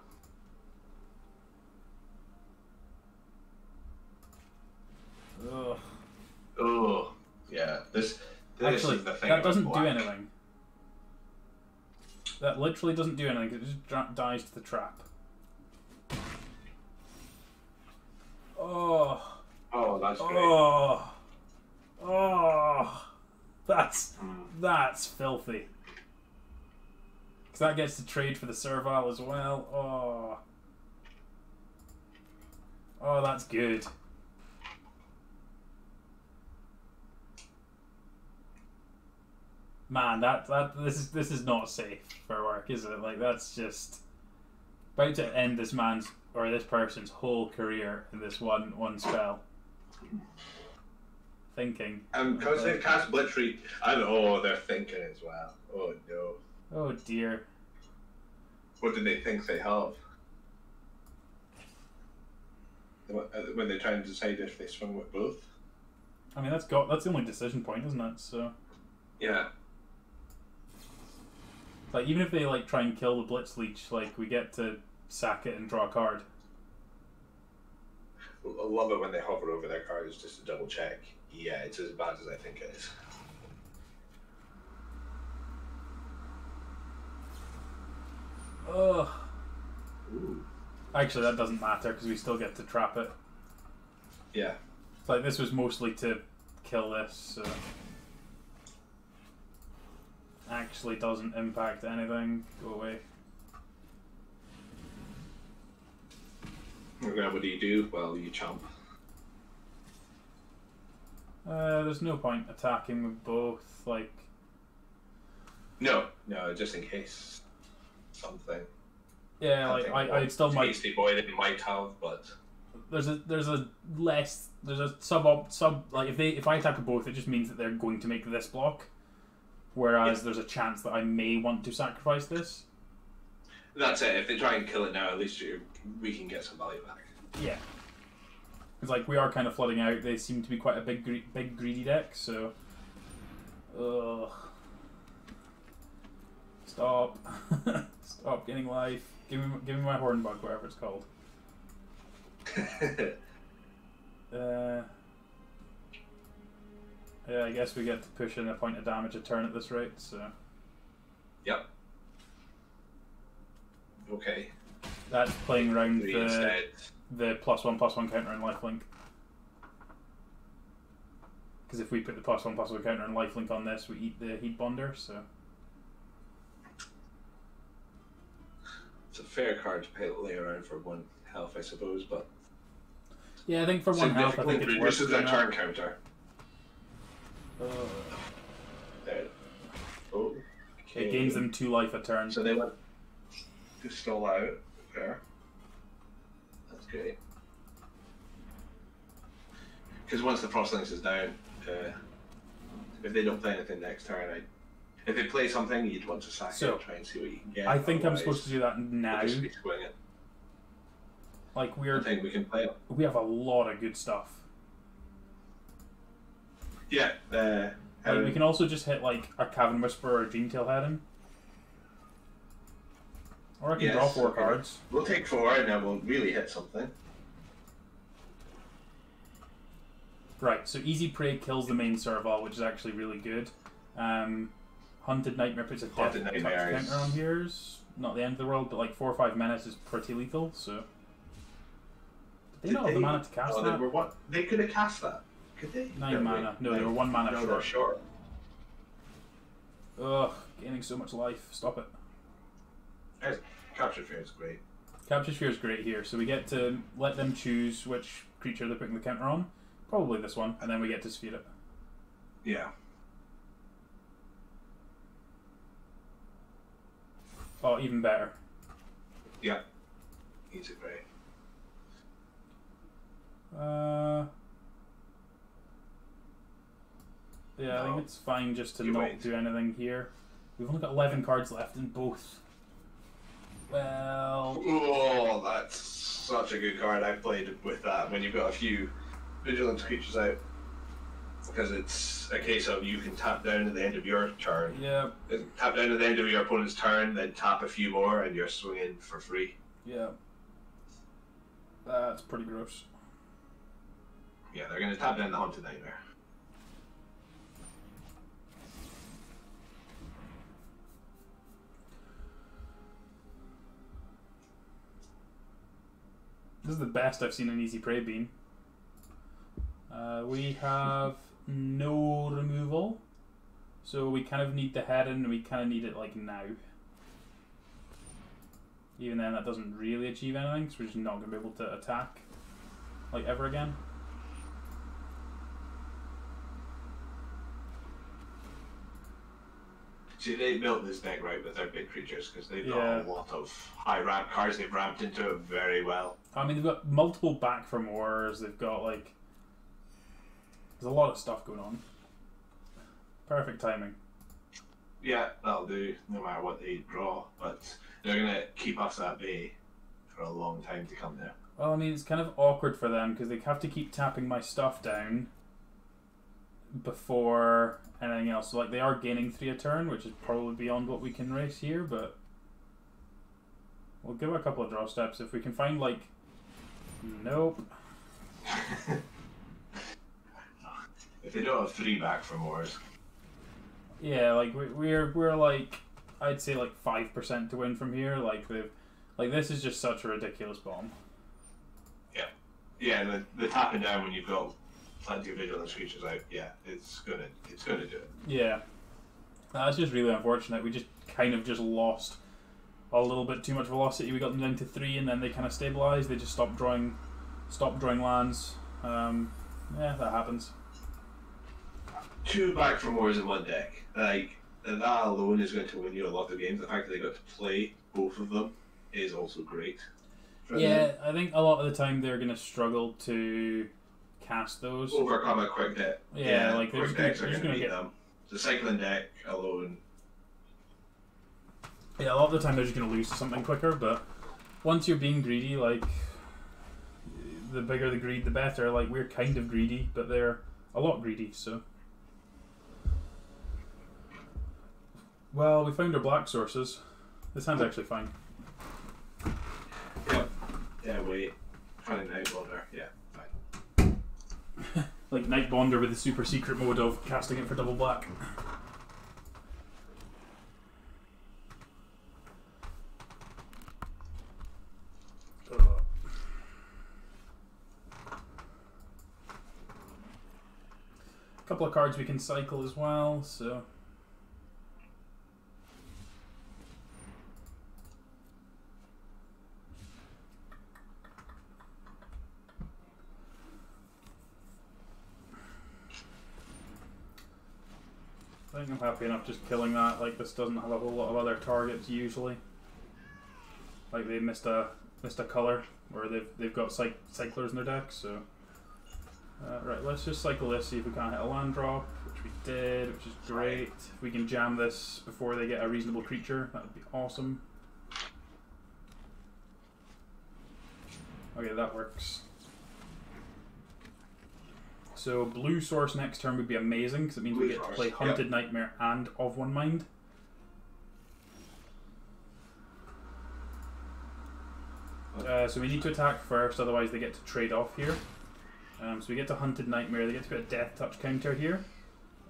[SPEAKER 1] Ugh.
[SPEAKER 2] Oh, yeah. This
[SPEAKER 1] Actually,
[SPEAKER 2] is the thing.
[SPEAKER 1] that doesn't do
[SPEAKER 2] black.
[SPEAKER 1] anything. That literally doesn't do anything. It just dies to the trap. Oh.
[SPEAKER 2] Oh, that's great.
[SPEAKER 1] Oh. Oh. That's filthy. Because that gets to trade for the servile as well. Oh. Oh, that's good. Man, this is not safe for work, is it? Like, that's just about to end this man's or this person's whole career in this one spell. Thinking.
[SPEAKER 2] Because they've cast Blitzkrieg, and they're thinking as well. Oh no.
[SPEAKER 1] Oh dear.
[SPEAKER 2] What do they think they have? When they're trying to decide if they swing with both?
[SPEAKER 1] I mean, that's the only decision point, isn't it? So.
[SPEAKER 2] Yeah.
[SPEAKER 1] Like, even if they like try and kill the Blitz Leech, like, we get to sack it and draw a card.
[SPEAKER 2] I love it when they hover over their cards just to double check. Yeah, it's as bad as I think it is.
[SPEAKER 1] Ugh.
[SPEAKER 2] Ooh.
[SPEAKER 1] Actually, that doesn't matter because we still get to trap it.
[SPEAKER 2] Yeah.
[SPEAKER 1] Like, this was mostly to kill this, so actually doesn't impact anything. Go away.
[SPEAKER 2] Okay, what do you do? Well, you chomp.
[SPEAKER 1] There's no point attacking with both. Like,
[SPEAKER 2] No, just in case something.
[SPEAKER 1] yeah, like I'd still might.
[SPEAKER 2] Tasty boy didn't might have, but
[SPEAKER 1] There's a sub like if I attack with both, it just means that they're going to make this block. Whereas there's a chance that I may want to sacrifice this.
[SPEAKER 2] that's it. If they try and kill it now, at least we can get some value back.
[SPEAKER 1] Yeah. It's like we are kind of flooding out. They seem to be quite a big greedy deck, so. Ugh. Stop. Stop getting life. Give me my Hornbug, whatever it's called. Yeah, I guess we get to push in a point of damage a turn at this rate, so.
[SPEAKER 2] Yep. Okay.
[SPEAKER 1] That's playing around the +1/+1 counter and lifelink. Because if we put the +1/+1 counter and lifelink on this, we eat the Heat Bonder, so.
[SPEAKER 2] It's a fair card to lay around for 1 health, I suppose, but.
[SPEAKER 1] Yeah, I think for 1 health, I think it's worth
[SPEAKER 2] reduces their turn counter. There. Oh. Okay.
[SPEAKER 1] It gains them 2 life a turn.
[SPEAKER 2] So they went to stall out. Fair. That's great. Because once the Frostlinks is down, if they don't play anything next turn, if they play something, you'd want to sack it and try and see what you can get.
[SPEAKER 1] I think I'm supposed to do that now.
[SPEAKER 2] Just be swinging.
[SPEAKER 1] Like
[SPEAKER 2] I think we can play it.
[SPEAKER 1] We have a lot of good stuff.
[SPEAKER 2] Yeah.
[SPEAKER 1] Like, we can also just hit like a Cavern Whisperer or Dreamtail Heron. Or I can draw 4 cards.
[SPEAKER 2] We'll take 4 and then we'll really hit something.
[SPEAKER 1] Right, so Easy Prey kills the main Serval, which is actually really good. Hunted Nightmare puts a death counter on here. Not the end of the world, but like 4 or 5 menace is pretty lethal, so. Did they not have the mana to cast that?
[SPEAKER 2] They could have cast that. Could they?
[SPEAKER 1] 9 mana. No, they were 1 mana short.
[SPEAKER 2] They're short.
[SPEAKER 1] Ugh, gaining so much life. Stop it.
[SPEAKER 2] Capture Fear is great.
[SPEAKER 1] Capture Sphere is great here, so we get to let them choose which creature they're putting the counter on. Probably this one, and then we get to sphere it.
[SPEAKER 2] Yeah.
[SPEAKER 1] Oh, even better.
[SPEAKER 2] Yeah. Easy great.
[SPEAKER 1] Yeah, I think it's fine just to
[SPEAKER 2] You
[SPEAKER 1] not
[SPEAKER 2] wait.
[SPEAKER 1] do anything here. We've only got 11 cards left in both. Well,
[SPEAKER 2] Oh, that's such a good card. I played with that when you've got a few vigilance creatures out. Because it's a case of you can tap down at the end of your turn.
[SPEAKER 1] yeah,
[SPEAKER 2] Tap down at the end of your opponent's turn, then tap a few more, and you're swinging for free.
[SPEAKER 1] yeah. That's pretty gross.
[SPEAKER 2] Yeah, they're going to tap down the Haunted Nightmare.
[SPEAKER 1] This is the best I've seen an Easy Prey bean. We have no removal, so we kind of need the head in, and we kind of need it like now. Even then, that doesn't really achieve anything, so we're just not going to be able to attack like ever again.
[SPEAKER 2] See, they built this deck right with their big creatures because they've got
[SPEAKER 1] Yeah.
[SPEAKER 2] a lot of high ramp cards. They've ramped into it very well.
[SPEAKER 1] I mean, they've got multiple back from wars. They've got like there's a lot of stuff going on. Perfect timing.
[SPEAKER 2] Yeah, that'll do no matter what they draw, but they're going to keep us at bay for a long time to come now.
[SPEAKER 1] Well, I mean, it's kind of awkward for them because they have to keep tapping my stuff down before anything else. So, like, they are gaining 3 a turn, which is probably beyond what we can race here, but we'll give it a couple of draw steps. If we can find, like, nope.
[SPEAKER 2] If they don't have 3 back from wars.
[SPEAKER 1] Yeah, like, we're like, I'd say, like, 5% to win from here. Like, this is just such a ridiculous bomb.
[SPEAKER 2] Yeah, and the tapping down when you've got plenty of vigilance creatures out, yeah, it's gonna do it.
[SPEAKER 1] Yeah. That's just really unfortunate. We just kind of just lost a little bit too much velocity. We got them down to 3 and then they kind of stabilized. They just stopped drawing lands. Yeah, that happens.
[SPEAKER 2] 2 back from wars in one deck. Like, that alone is going to win you a lot of games. The fact that they got to play both of them is also great.
[SPEAKER 1] Yeah, I think a lot of the time they're going to struggle to cast those.
[SPEAKER 2] Overcome a quick deck.
[SPEAKER 1] Yeah, like
[SPEAKER 2] quick
[SPEAKER 1] they're
[SPEAKER 2] decks are
[SPEAKER 1] just
[SPEAKER 2] going
[SPEAKER 1] going
[SPEAKER 2] to
[SPEAKER 1] to
[SPEAKER 2] beat
[SPEAKER 1] get.
[SPEAKER 2] them. The cycling deck alone.
[SPEAKER 1] Yeah, a lot of the time they're just going to lose to something quicker, but once you're being greedy, like, the bigger the greed, the better. Like, we're kind of greedy, but they're a lot greedy, so. Well, we found our black sources. This hand's actually fine.
[SPEAKER 2] Yeah, wait. Finding Night Wanderer. Yeah, fine.
[SPEAKER 1] Like Night Bonder with the super secret mode of casting it for double black. A couple of cards we can cycle as well, so. I think I'm happy enough just killing that. Like, this doesn't have a whole lot of other targets usually. Like, they missed a color, or they've got cyclers in their deck. So right, let's just cycle this, see if we can't hit a land drop, which we did, which is great. If we can jam this before they get a reasonable creature, that would be awesome. Okay, that works. So blue source next turn would be amazing because it means we get to play Hunted Nightmare and Of One Mind. So we need to attack first, otherwise they get to trade off here. So we get to Hunted Nightmare, they get to put a Death Touch counter here,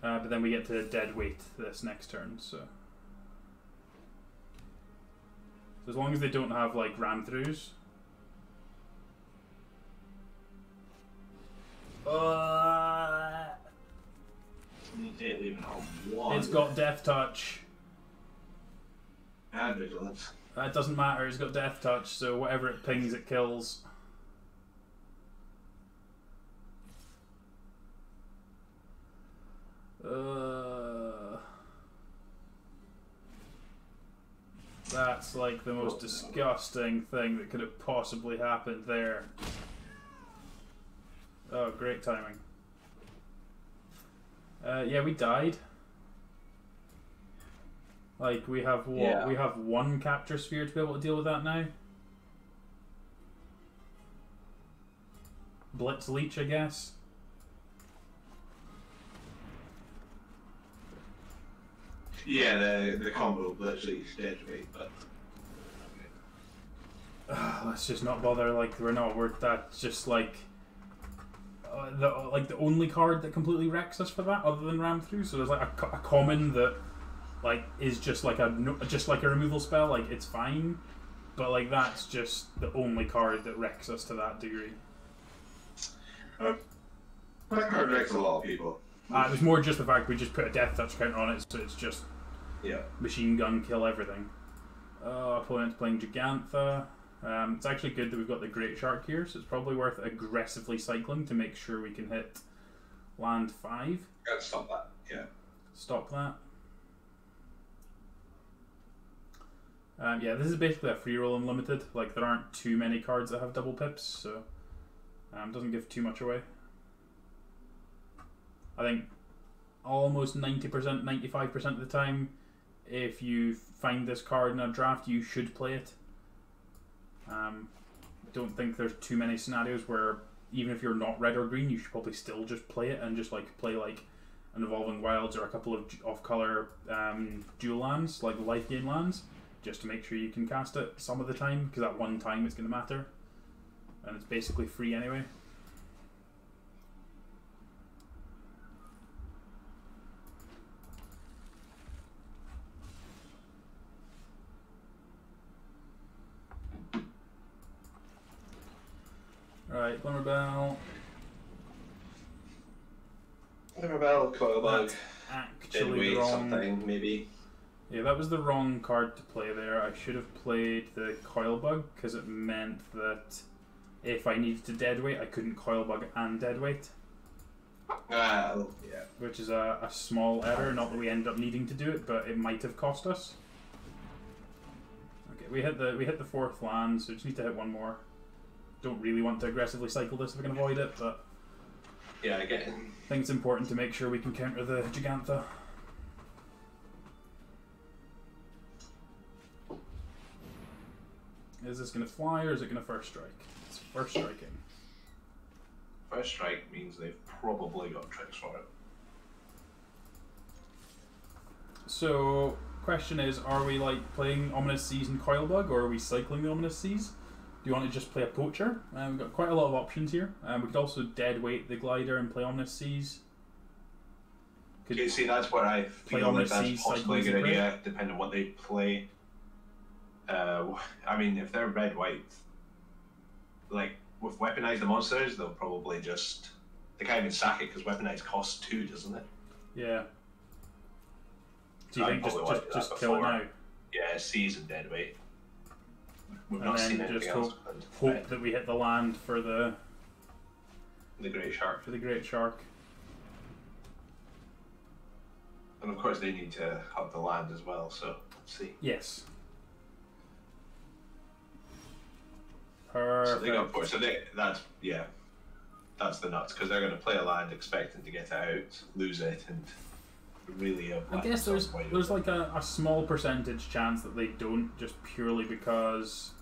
[SPEAKER 1] but then we get to Dead Weight this next turn. So as long as they don't have like ram throughs.
[SPEAKER 2] You can't leave One.
[SPEAKER 1] It's got Death Touch.
[SPEAKER 2] And Vigilance.
[SPEAKER 1] It doesn't matter, it's got Death Touch, so whatever it pings, it kills. That's like the most disgusting thing that could have possibly happened there. Oh, great timing. Yeah, we died. Like, we have what?
[SPEAKER 2] Yeah.
[SPEAKER 1] We have one capture sphere to be able to deal with that now. Blitz Leech, I guess.
[SPEAKER 2] Yeah, the combo literally is dead to me, but
[SPEAKER 1] Let's just not bother. Like, that's just like the only card that completely wrecks us for that, other than Ram Through. So there's like a common that like is just like a removal spell. Like, it's fine, but like that's just the only card that wrecks us to that degree.
[SPEAKER 2] that card wrecks a lot of people.
[SPEAKER 1] It was more just the fact we just put a Death Touch counter on it, so it's just machine gun kill everything. Opponent's playing Gigantha. It's actually good that we've got the Great Shark here, so it's probably worth aggressively cycling to make sure we can hit land 5.
[SPEAKER 2] Gotta stop that. Yeah.
[SPEAKER 1] Stop that. Yeah, this is basically a free roll unlimited. Like, there aren't too many cards that have double pips, so doesn't give too much away. I think almost 90%, 95% of the time, if you find this card in a draft, you should play it. I don't think there's too many scenarios where, even if you're not red or green, you should probably still just play it and just like play like an Evolving Wilds or a couple of off-color dual lands, like life gain lands, just to make sure you can cast it some of the time, because at one time it's going to matter. And it's basically free anyway. Right, Glimmerbell.
[SPEAKER 2] Glimmerbell, Coilbug,
[SPEAKER 1] Actually wrong.
[SPEAKER 2] Something, maybe.
[SPEAKER 1] Yeah, that was the wrong card to play there. I should have played the Coilbug, because it meant that if I needed to deadweight, I couldn't Coilbug and deadweight.
[SPEAKER 2] Yeah.
[SPEAKER 1] Which is a small error, not that we ended up needing to do it, but it might have cost us. Okay, we hit the 4th land, so just need to hit one more. Don't really want to aggressively cycle this if we can avoid it, but
[SPEAKER 2] yeah, I get it.
[SPEAKER 1] I think it's important to make sure we can counter the Gigantha. Is this going to fly or is it going to first strike? It's first striking.
[SPEAKER 2] First strike means they've probably got tricks for it.
[SPEAKER 1] So, question is, are we like playing Ominous Seas and Coilbug, or are we cycling the Ominous Seas? Do you want to just play a Poacher? We've got quite a lot of options here. We could also deadweight the Glider and play Ominous Seas.
[SPEAKER 2] Okay, see, that's what I feel like that's possibly a good idea, depending on what they play. I mean, if they're red-white, like, with Weaponize the monsters, they'll probably just... They can't even sack it, because Weaponize costs 2, doesn't it?
[SPEAKER 1] Yeah. Do you think just kill it now?
[SPEAKER 2] Yeah, Seas and deadweight. We've
[SPEAKER 1] And
[SPEAKER 2] not
[SPEAKER 1] then
[SPEAKER 2] seen anything
[SPEAKER 1] just
[SPEAKER 2] else.
[SPEAKER 1] hope that we hit the land for the
[SPEAKER 2] Great Shark.
[SPEAKER 1] For the Great Shark.
[SPEAKER 2] And of course they need to have the land as well, so let's see.
[SPEAKER 1] Yes. Perfect.
[SPEAKER 2] So they got 4, so that's the nuts, because they're going to play a land expecting to get it out, lose it, and really
[SPEAKER 1] I guess there's like a small percentage chance that they don't, just purely because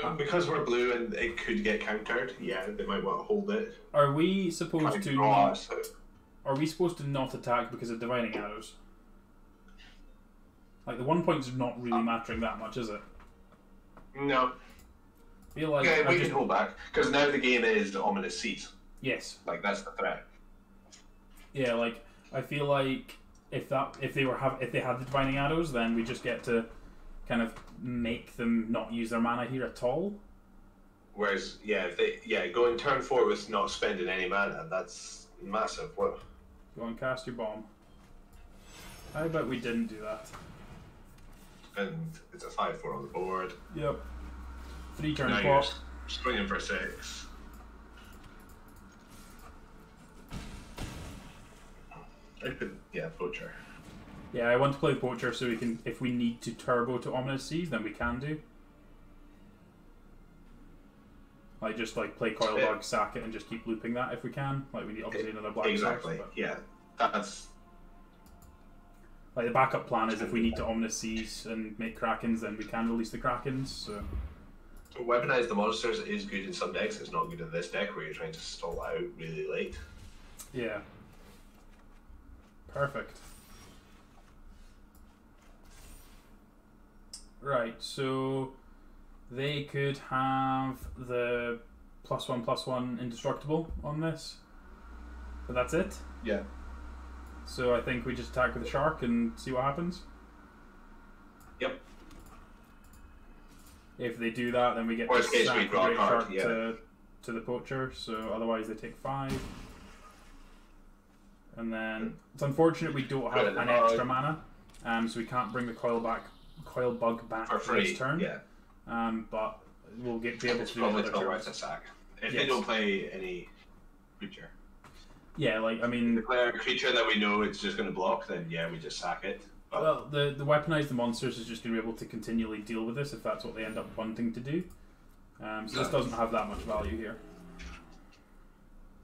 [SPEAKER 2] we're blue and it could get countered. Yeah, they might want to hold it.
[SPEAKER 1] Are we supposed to
[SPEAKER 2] not,
[SPEAKER 1] are we supposed to not attack because of Divining Arrows? Like, the 1 point's not really mattering that much, is it?
[SPEAKER 2] No.
[SPEAKER 1] I feel like
[SPEAKER 2] we can hold back, because now the game is Ominous Seas.
[SPEAKER 1] Yes.
[SPEAKER 2] Like, that's the threat.
[SPEAKER 1] Yeah, like, I feel like if they had the Divining Arrows, then we just get to kind of make them not use their mana here at all.
[SPEAKER 2] Whereas, going turn 4 with not spending any mana, that's massive. What?
[SPEAKER 1] Go and cast your bomb. How about we didn't do that?
[SPEAKER 2] And it's a 5/4 on the board.
[SPEAKER 1] Yep. 3 turn
[SPEAKER 2] Now
[SPEAKER 1] clock.
[SPEAKER 2] you're swinging for 6. I could, yeah, poacher.
[SPEAKER 1] Yeah, I want to play the poacher so we can, if we need to turbo to Ominous Seas, then we can do. Like just like play Coil Bug, sack it, and just keep looping that if we can. Like we need obviously another black
[SPEAKER 2] exactly.
[SPEAKER 1] source,
[SPEAKER 2] Yeah, that's
[SPEAKER 1] like the backup plan is if we need to Ominous Seas and make Krakens, then we can release the Krakens. So
[SPEAKER 2] weaponize the monsters is good in some decks. It's not good in this deck where you're trying to stall out really late.
[SPEAKER 1] yeah, perfect. Right, so they could have the +1/+1 indestructible on this, but that's it.
[SPEAKER 2] Yeah.
[SPEAKER 1] So I think we just attack with the shark and see what happens.
[SPEAKER 2] Yep.
[SPEAKER 1] If they do that, then we get
[SPEAKER 2] Worst
[SPEAKER 1] to
[SPEAKER 2] case,
[SPEAKER 1] sack
[SPEAKER 2] we
[SPEAKER 1] the
[SPEAKER 2] draw a
[SPEAKER 1] great
[SPEAKER 2] card,
[SPEAKER 1] shark
[SPEAKER 2] yeah.
[SPEAKER 1] to the poacher. So otherwise they take 5. And then it's unfortunate we don't have an extra mana, so we can't bring the coil bug back
[SPEAKER 2] For free,
[SPEAKER 1] this turn.
[SPEAKER 2] yeah.
[SPEAKER 1] But we'll be able
[SPEAKER 2] It's
[SPEAKER 1] to do
[SPEAKER 2] probably
[SPEAKER 1] another
[SPEAKER 2] still
[SPEAKER 1] turn.
[SPEAKER 2] worth a sack. If
[SPEAKER 1] Yes.
[SPEAKER 2] they don't play any creature.
[SPEAKER 1] Yeah, like I mean,
[SPEAKER 2] Declare a creature that we know it's just going to block, then yeah, we just sack it. But
[SPEAKER 1] well, the weaponize the monsters is just going to be able to continually deal with this if that's what they end up wanting to do. So this doesn't have that much value here.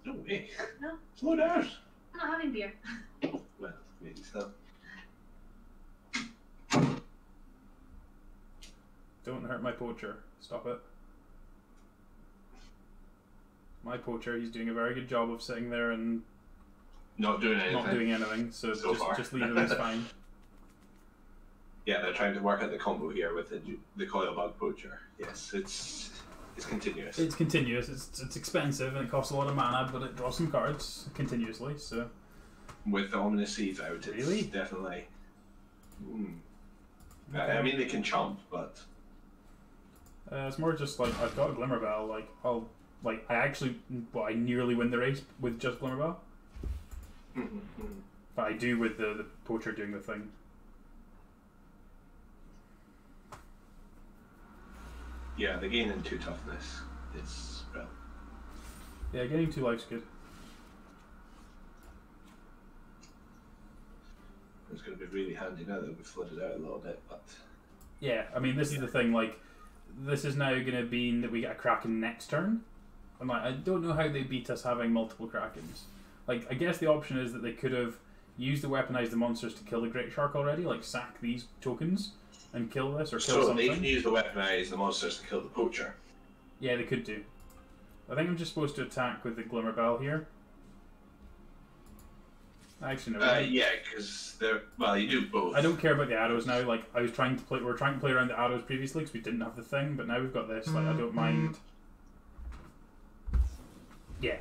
[SPEAKER 2] no way.
[SPEAKER 3] No.
[SPEAKER 2] Slow down.
[SPEAKER 3] I'm not having beer.
[SPEAKER 2] Well, maybe so.
[SPEAKER 1] Don't hurt my poacher. Stop it. My poacher, he's doing a very good job of sitting there and
[SPEAKER 2] Not doing anything.
[SPEAKER 1] not doing anything. So,
[SPEAKER 2] So far.
[SPEAKER 1] just leave him. He's fine.
[SPEAKER 2] Yeah, they're trying to work out the combo here with the coil bug poacher. Yes, it's continuous.
[SPEAKER 1] It's continuous. It's expensive and it costs a lot of mana, but it draws some cards continuously. So
[SPEAKER 2] With the Ominous Seeds out, it's
[SPEAKER 1] Really?
[SPEAKER 2] definitely.
[SPEAKER 1] Okay.
[SPEAKER 2] I mean, they can chomp, but
[SPEAKER 1] it's more just like I've got a Glimmerbell. I nearly win the race with just Glimmerbell, but I do with the poacher doing the thing.
[SPEAKER 2] yeah, the gain in 2 toughness is well.
[SPEAKER 1] Yeah, getting 2 life's good.
[SPEAKER 2] It's going to be really handy now that we've flooded out a little bit, but
[SPEAKER 1] Yeah, I mean this is the thing. Like, this is now going to mean that we get a Kraken next turn. I'm like, I don't know how they beat us having multiple Krakens. Like, I guess the option is that they could have used the weaponize the monsters to kill the Great Shark already, like sack these tokens and kill this or kill
[SPEAKER 2] so
[SPEAKER 1] something.
[SPEAKER 2] they can use the weaponize the monsters to kill the poacher.
[SPEAKER 1] Yeah, they could do. I think I'm just supposed to attack with the Glimmerbell here. Actually, no.
[SPEAKER 2] Yeah, because they're well, you do both.
[SPEAKER 1] I don't care about the arrows now. Like, we were trying to play around the arrows previously because we didn't have the thing, but now we've got this. Like, I don't mind. Yeah.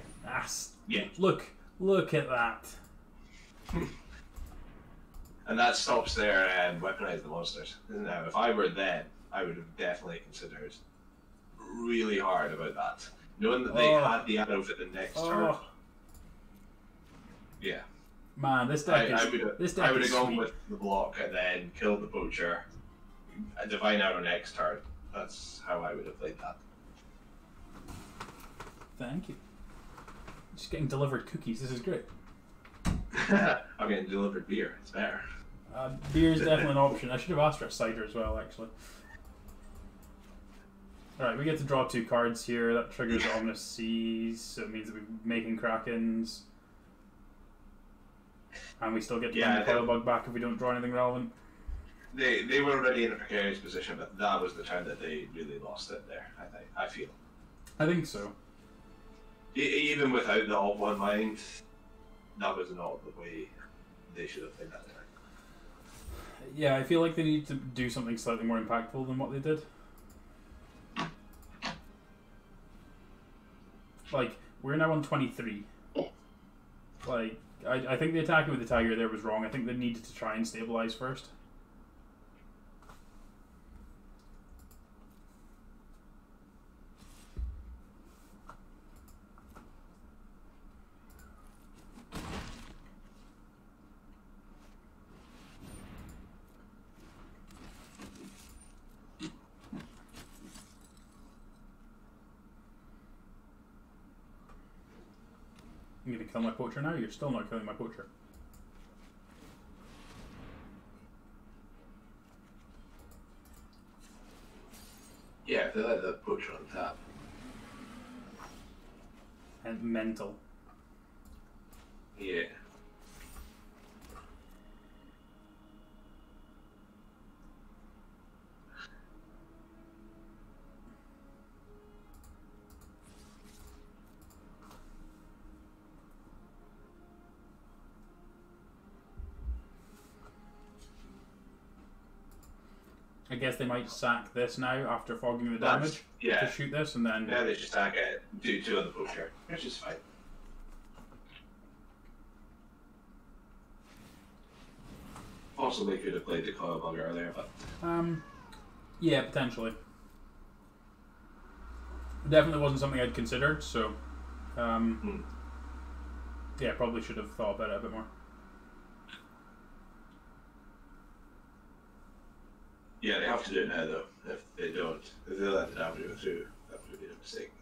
[SPEAKER 2] Yeah.
[SPEAKER 1] Look at that.
[SPEAKER 2] And that stops their weaponize the monsters. Now, if I were them, I would have definitely considered really hard about that. Knowing that they had the arrow for the next turn. Yeah.
[SPEAKER 1] Man, this deck
[SPEAKER 2] I would have gone
[SPEAKER 1] sweet.
[SPEAKER 2] with the block and then killed the poacher. A divine arrow next turn. That's how I would have played that.
[SPEAKER 1] Thank you. Just getting delivered cookies. This is great.
[SPEAKER 2] I'm getting delivered beer. It's better.
[SPEAKER 1] Beer is definitely an option. I should have asked for a cider as well, actually. Alright, we get to draw 2 cards here. That triggers the Ominous Seas, so it means that we're making Krakens. And we still get to bring the Coil Bug back if we don't draw anything relevant.
[SPEAKER 2] They were already in a precarious position, but that was the turn that they really lost it there, I feel.
[SPEAKER 1] I think so.
[SPEAKER 2] Even without the alt one mind, that was not the way they should have played that turn.
[SPEAKER 1] Yeah, I feel like they need to do something slightly more impactful than what they did. Like, we're now on 23. Like, I think the attacking with the Tiger there was wrong. I think they needed to try and stabilize first. I'm going to kill my poacher now. You're still not killing my poacher.
[SPEAKER 2] Yeah, if they let the poacher on tap.
[SPEAKER 1] And mental.
[SPEAKER 2] Yeah.
[SPEAKER 1] I guess they might sack this now after fogging the damage to shoot this, and then...
[SPEAKER 2] Yeah, they just sack it, do 2 on the poacher, which is fine. Possibly could have played the coil bug earlier, but...
[SPEAKER 1] yeah, potentially. Definitely wasn't something I'd considered, so... yeah, probably should have thought about it a bit more.
[SPEAKER 2] Yeah, they have to do it now, though. If they don't, if they let the damage go through, that would be a mistake.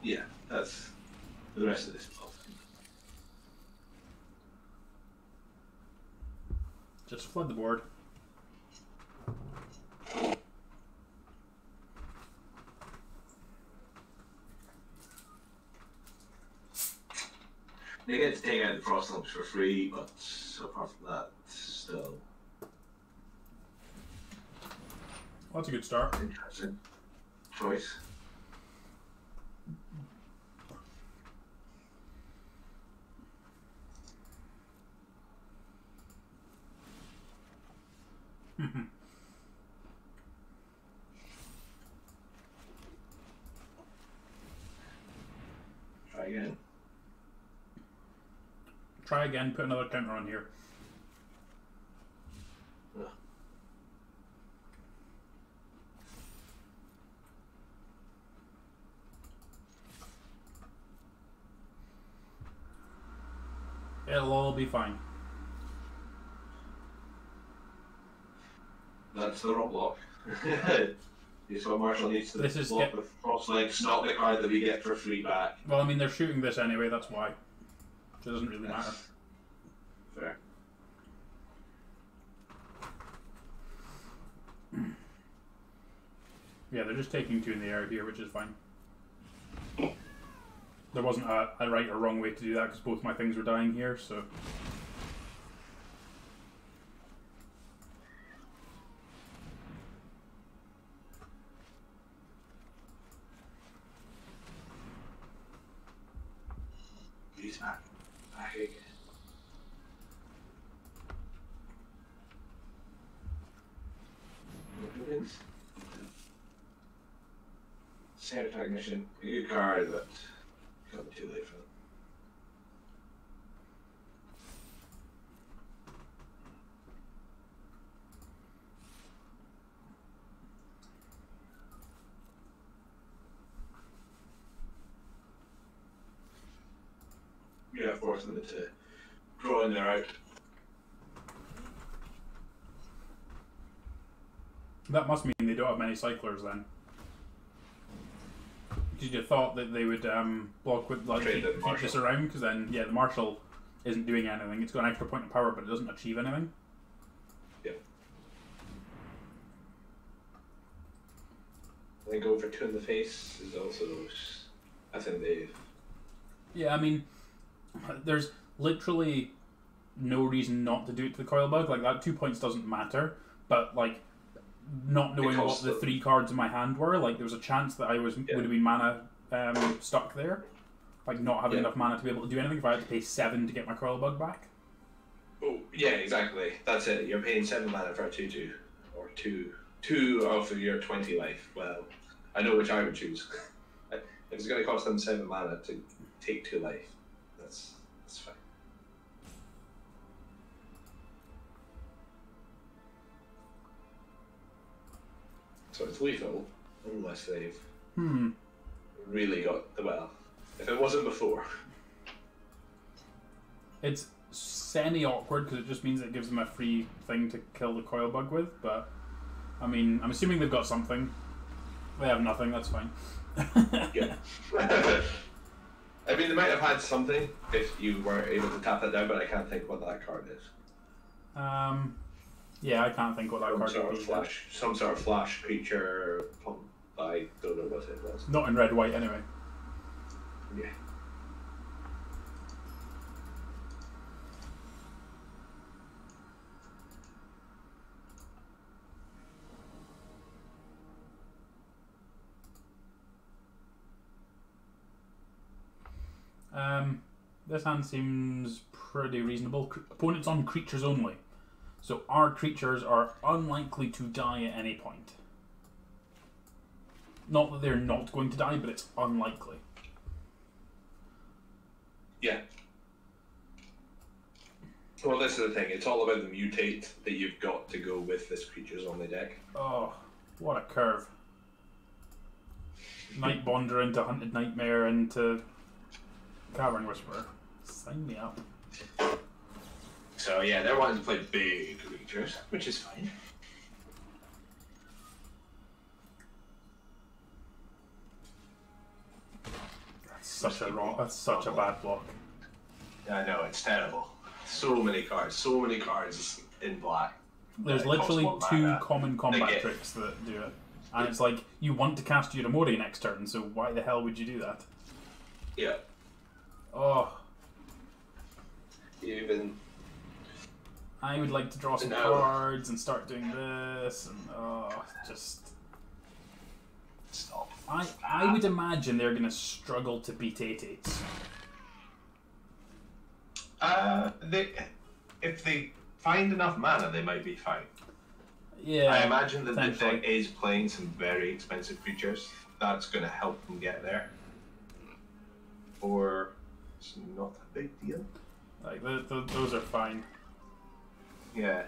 [SPEAKER 2] Yeah, that's the rest of this plot.
[SPEAKER 1] Just flood the board.
[SPEAKER 2] They get to take out the frost lumps for free, but apart from that, still.
[SPEAKER 1] Well, that's a good start.
[SPEAKER 2] Interesting choice. Try again.
[SPEAKER 1] Try again, put another counter on here.
[SPEAKER 2] Ugh.
[SPEAKER 1] It'll all be fine.
[SPEAKER 2] That's the rock block. So Marshall needs to
[SPEAKER 1] This is
[SPEAKER 2] block the frost legs, not the card that we get for free back.
[SPEAKER 1] Well, I mean, they're shooting this anyway, that's why. So it doesn't really matter.
[SPEAKER 2] Fair.
[SPEAKER 1] Yeah, they're just taking 2 in the air here, which is fine. There wasn't a right or wrong way to do that because both my things were dying here, so...
[SPEAKER 2] He's back. Back again. Santa Technician, a good card, but coming too late for them. Yeah, forcing them to draw in there out.
[SPEAKER 1] That must mean they don't have many cyclers then. Because you thought that they would block with like keep this around, because then yeah, the Marshal isn't doing anything. It's got an extra point of power, but it doesn't achieve anything.
[SPEAKER 2] Yeah. I think over 2 in the face is also. I think they've.
[SPEAKER 1] Yeah, I mean, there's literally no reason not to do it to the Coil Bug. Like that 2 points doesn't matter, but like. Not knowing what the 3 cards in my hand were, like there was a chance that I would have been mana stuck there, like not having enough mana to be able to do anything if I had to pay 7 to get my Coil Bug back.
[SPEAKER 2] Oh yeah, exactly. That's it. You're paying 7 mana for a 2/2, or two off of your 20 life. Well, I know which I would choose. If it's going to cost them 7 mana to take 2 life, that's fine. So it's lethal, unless they've really got the well. If it wasn't before.
[SPEAKER 1] It's semi-awkward because it just means it gives them a free thing to kill the coil bug with, but I mean, I'm assuming they've got something. They have nothing, that's fine.
[SPEAKER 4] Yeah. I mean, they might have had something if you weren't able to tap that down, but I can't think what that card is.
[SPEAKER 1] Yeah, I can't think what that card would be.
[SPEAKER 4] Some sort of flash creature. I don't know what it was.
[SPEAKER 1] Not in red white anyway.
[SPEAKER 4] Yeah.
[SPEAKER 1] This hand seems pretty reasonable. Opponents on creatures only. So our creatures are unlikely to die at any point. Not that they're not going to die, but it's unlikely.
[SPEAKER 4] Yeah. Well, this is the thing. It's all about the mutate that you've got to go with this creature's only deck.
[SPEAKER 1] Oh, what a curve. Nightbonder into Hunted Nightmare into Cavern Whisperer. Sign me up.
[SPEAKER 2] So yeah, they're wanting to play big creatures, which is fine.
[SPEAKER 1] That's such a bad block.
[SPEAKER 2] Yeah, I know, it's terrible. So many cards in black.
[SPEAKER 1] There's literally two common combat tricks that do it. And it's like, you want to cast Yuramori next turn, so why the hell would you do that?
[SPEAKER 4] Yeah.
[SPEAKER 1] Oh.
[SPEAKER 4] Even...
[SPEAKER 1] I would like to draw some cards and start doing this, and just...
[SPEAKER 2] Stop.
[SPEAKER 1] I would imagine they're going to struggle to beat 8/8s.
[SPEAKER 2] If they find enough mana, they might be fine.
[SPEAKER 1] Yeah.
[SPEAKER 2] I imagine that the deck is playing some very expensive creatures. That's going to help them get there. Or it's not a big deal.
[SPEAKER 1] Like those are fine.
[SPEAKER 2] Yeah.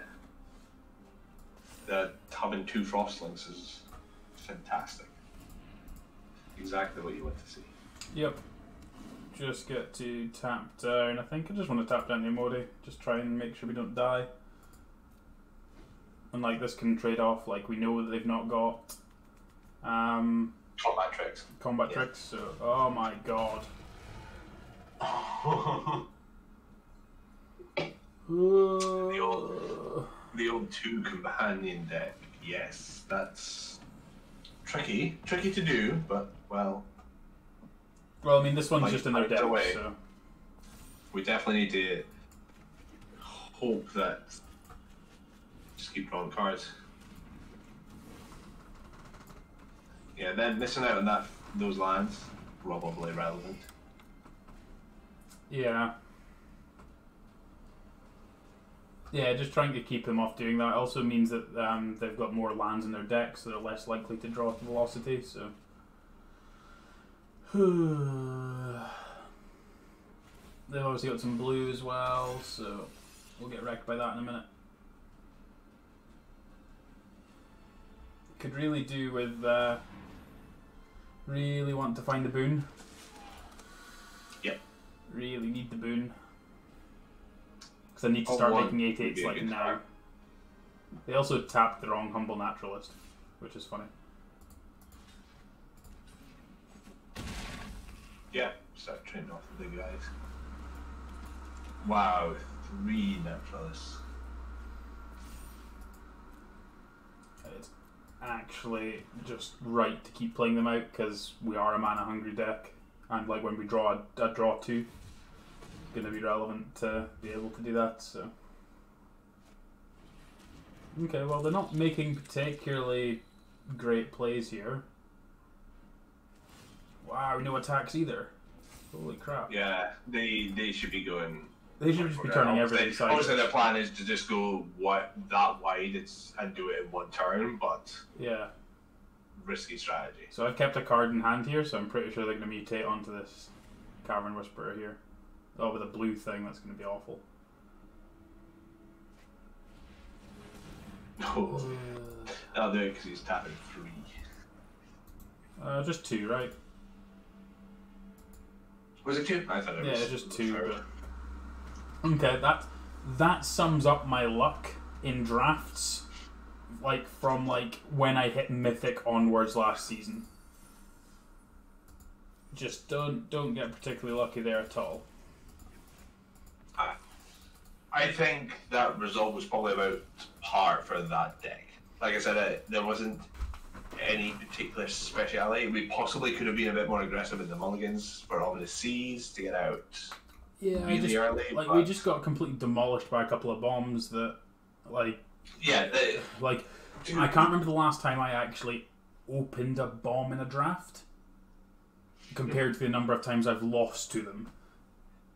[SPEAKER 2] Having 2 Frostlings is fantastic. Exactly what you want to see.
[SPEAKER 1] Yep. Just get to tap down. I think I just want to tap down the Amori. Just try and make sure we don't die. And like this can trade off. Like we know that they've not got
[SPEAKER 2] combat tricks.
[SPEAKER 1] Combat tricks. So oh my god.
[SPEAKER 2] The old 2 companion deck. Yes, that's tricky to do, but well.
[SPEAKER 1] Well, I mean, this one's just in their deck, so
[SPEAKER 2] we definitely need to hope that just keep drawing cards. Yeah, then missing out on those lands probably relevant.
[SPEAKER 1] Yeah. Yeah, just trying to keep them off doing that also means that they've got more lands in their deck, so they're less likely to draw to velocity, so... They've obviously got some blue as well, so we'll get wrecked by that in a minute. Could really do with... really want to find the boon.
[SPEAKER 2] Yep.
[SPEAKER 1] Really need the boon. Because I need to start making 8/8s like now. Card. They also tapped the wrong Humble Naturalist, which is funny.
[SPEAKER 2] Yeah, start trading off the big guys. Wow, 3 Naturalists.
[SPEAKER 1] It's actually just right to keep playing them out because we are a mana hungry deck, and like when we draw a draw 2. Going to be relevant to be able to do that, so okay, well they're not making particularly great plays here. Wow, no attacks either. Holy crap.
[SPEAKER 2] Yeah, they should be going.
[SPEAKER 1] They should just be turning everything sideways.
[SPEAKER 2] Obviously their plan is to just go that wide and do it in one turn, but
[SPEAKER 1] yeah,
[SPEAKER 2] risky strategy.
[SPEAKER 1] So I've kept a card in hand here, so I'm pretty sure they're going to mutate onto this Cavern Whisperer here. Oh, with a blue thing, that's going to be awful.
[SPEAKER 2] No. I'll do it because he's tapping 3.
[SPEAKER 1] Just 2, right?
[SPEAKER 2] Was it 2? I thought it was.
[SPEAKER 1] Yeah, just 2. But Okay, that sums up my luck in drafts, like from like when I hit Mythic onwards last season. Just don't get particularly lucky there at all.
[SPEAKER 2] I think that result was probably about par for that deck. Like I said, there wasn't any particular speciality. We possibly could have been a bit more aggressive in the mulligans for all the C's to get out.
[SPEAKER 1] Yeah,
[SPEAKER 2] really early.
[SPEAKER 1] Like we just got completely demolished by a couple of bombs that, like.
[SPEAKER 2] Yeah.
[SPEAKER 1] Like, I can't remember the last time I actually opened a bomb in a draft, compared to the number of times I've lost to them.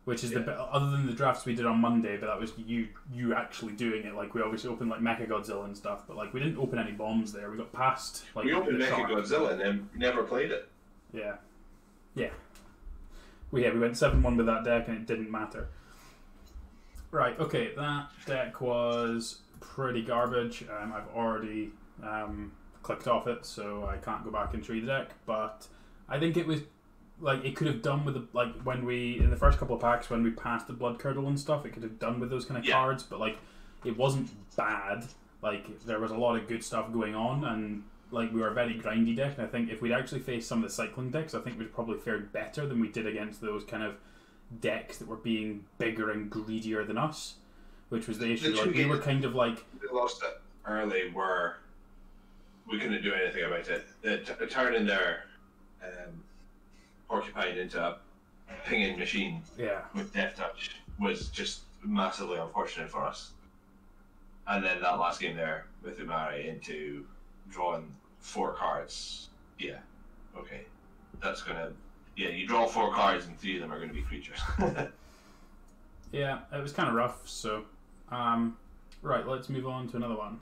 [SPEAKER 1] Which is other than the drafts we did on Monday, but that was you actually doing it. Like, we obviously opened like Mecha Godzilla and stuff, but like we didn't open any bombs there. We got past. Like,
[SPEAKER 4] we opened Mecha Godzilla and then never played it.
[SPEAKER 1] Yeah. We went 7-1 with that deck and it didn't matter. Right. Okay, that deck was pretty garbage. I've already clicked off it, so I can't go back and tree the deck. But I think it was. Like, it could have done with when we in the first couple of packs when we passed the Blood Curdle and stuff, it could have done with those kind of cards, but like it wasn't bad. Like, there was a lot of good stuff going on, and like we were a very grindy deck. And I think if we'd actually faced some of the cycling decks, I think we'd probably fared better than we did against those kind of decks that were being bigger and greedier than us, which was the issue. Like, we were kind of like
[SPEAKER 4] we lost it early, where we couldn't do anything about it. The turn in there. Porcupine into a pinging machine with Death Touch was just massively unfortunate for us. And then that last game there with Umari into drawing 4 cards. Yeah, okay. That's gonna. Yeah, you draw 4 cards and 3 of them are gonna be creatures.
[SPEAKER 1] Yeah, it was kind of rough, so. Right, let's move on to another one.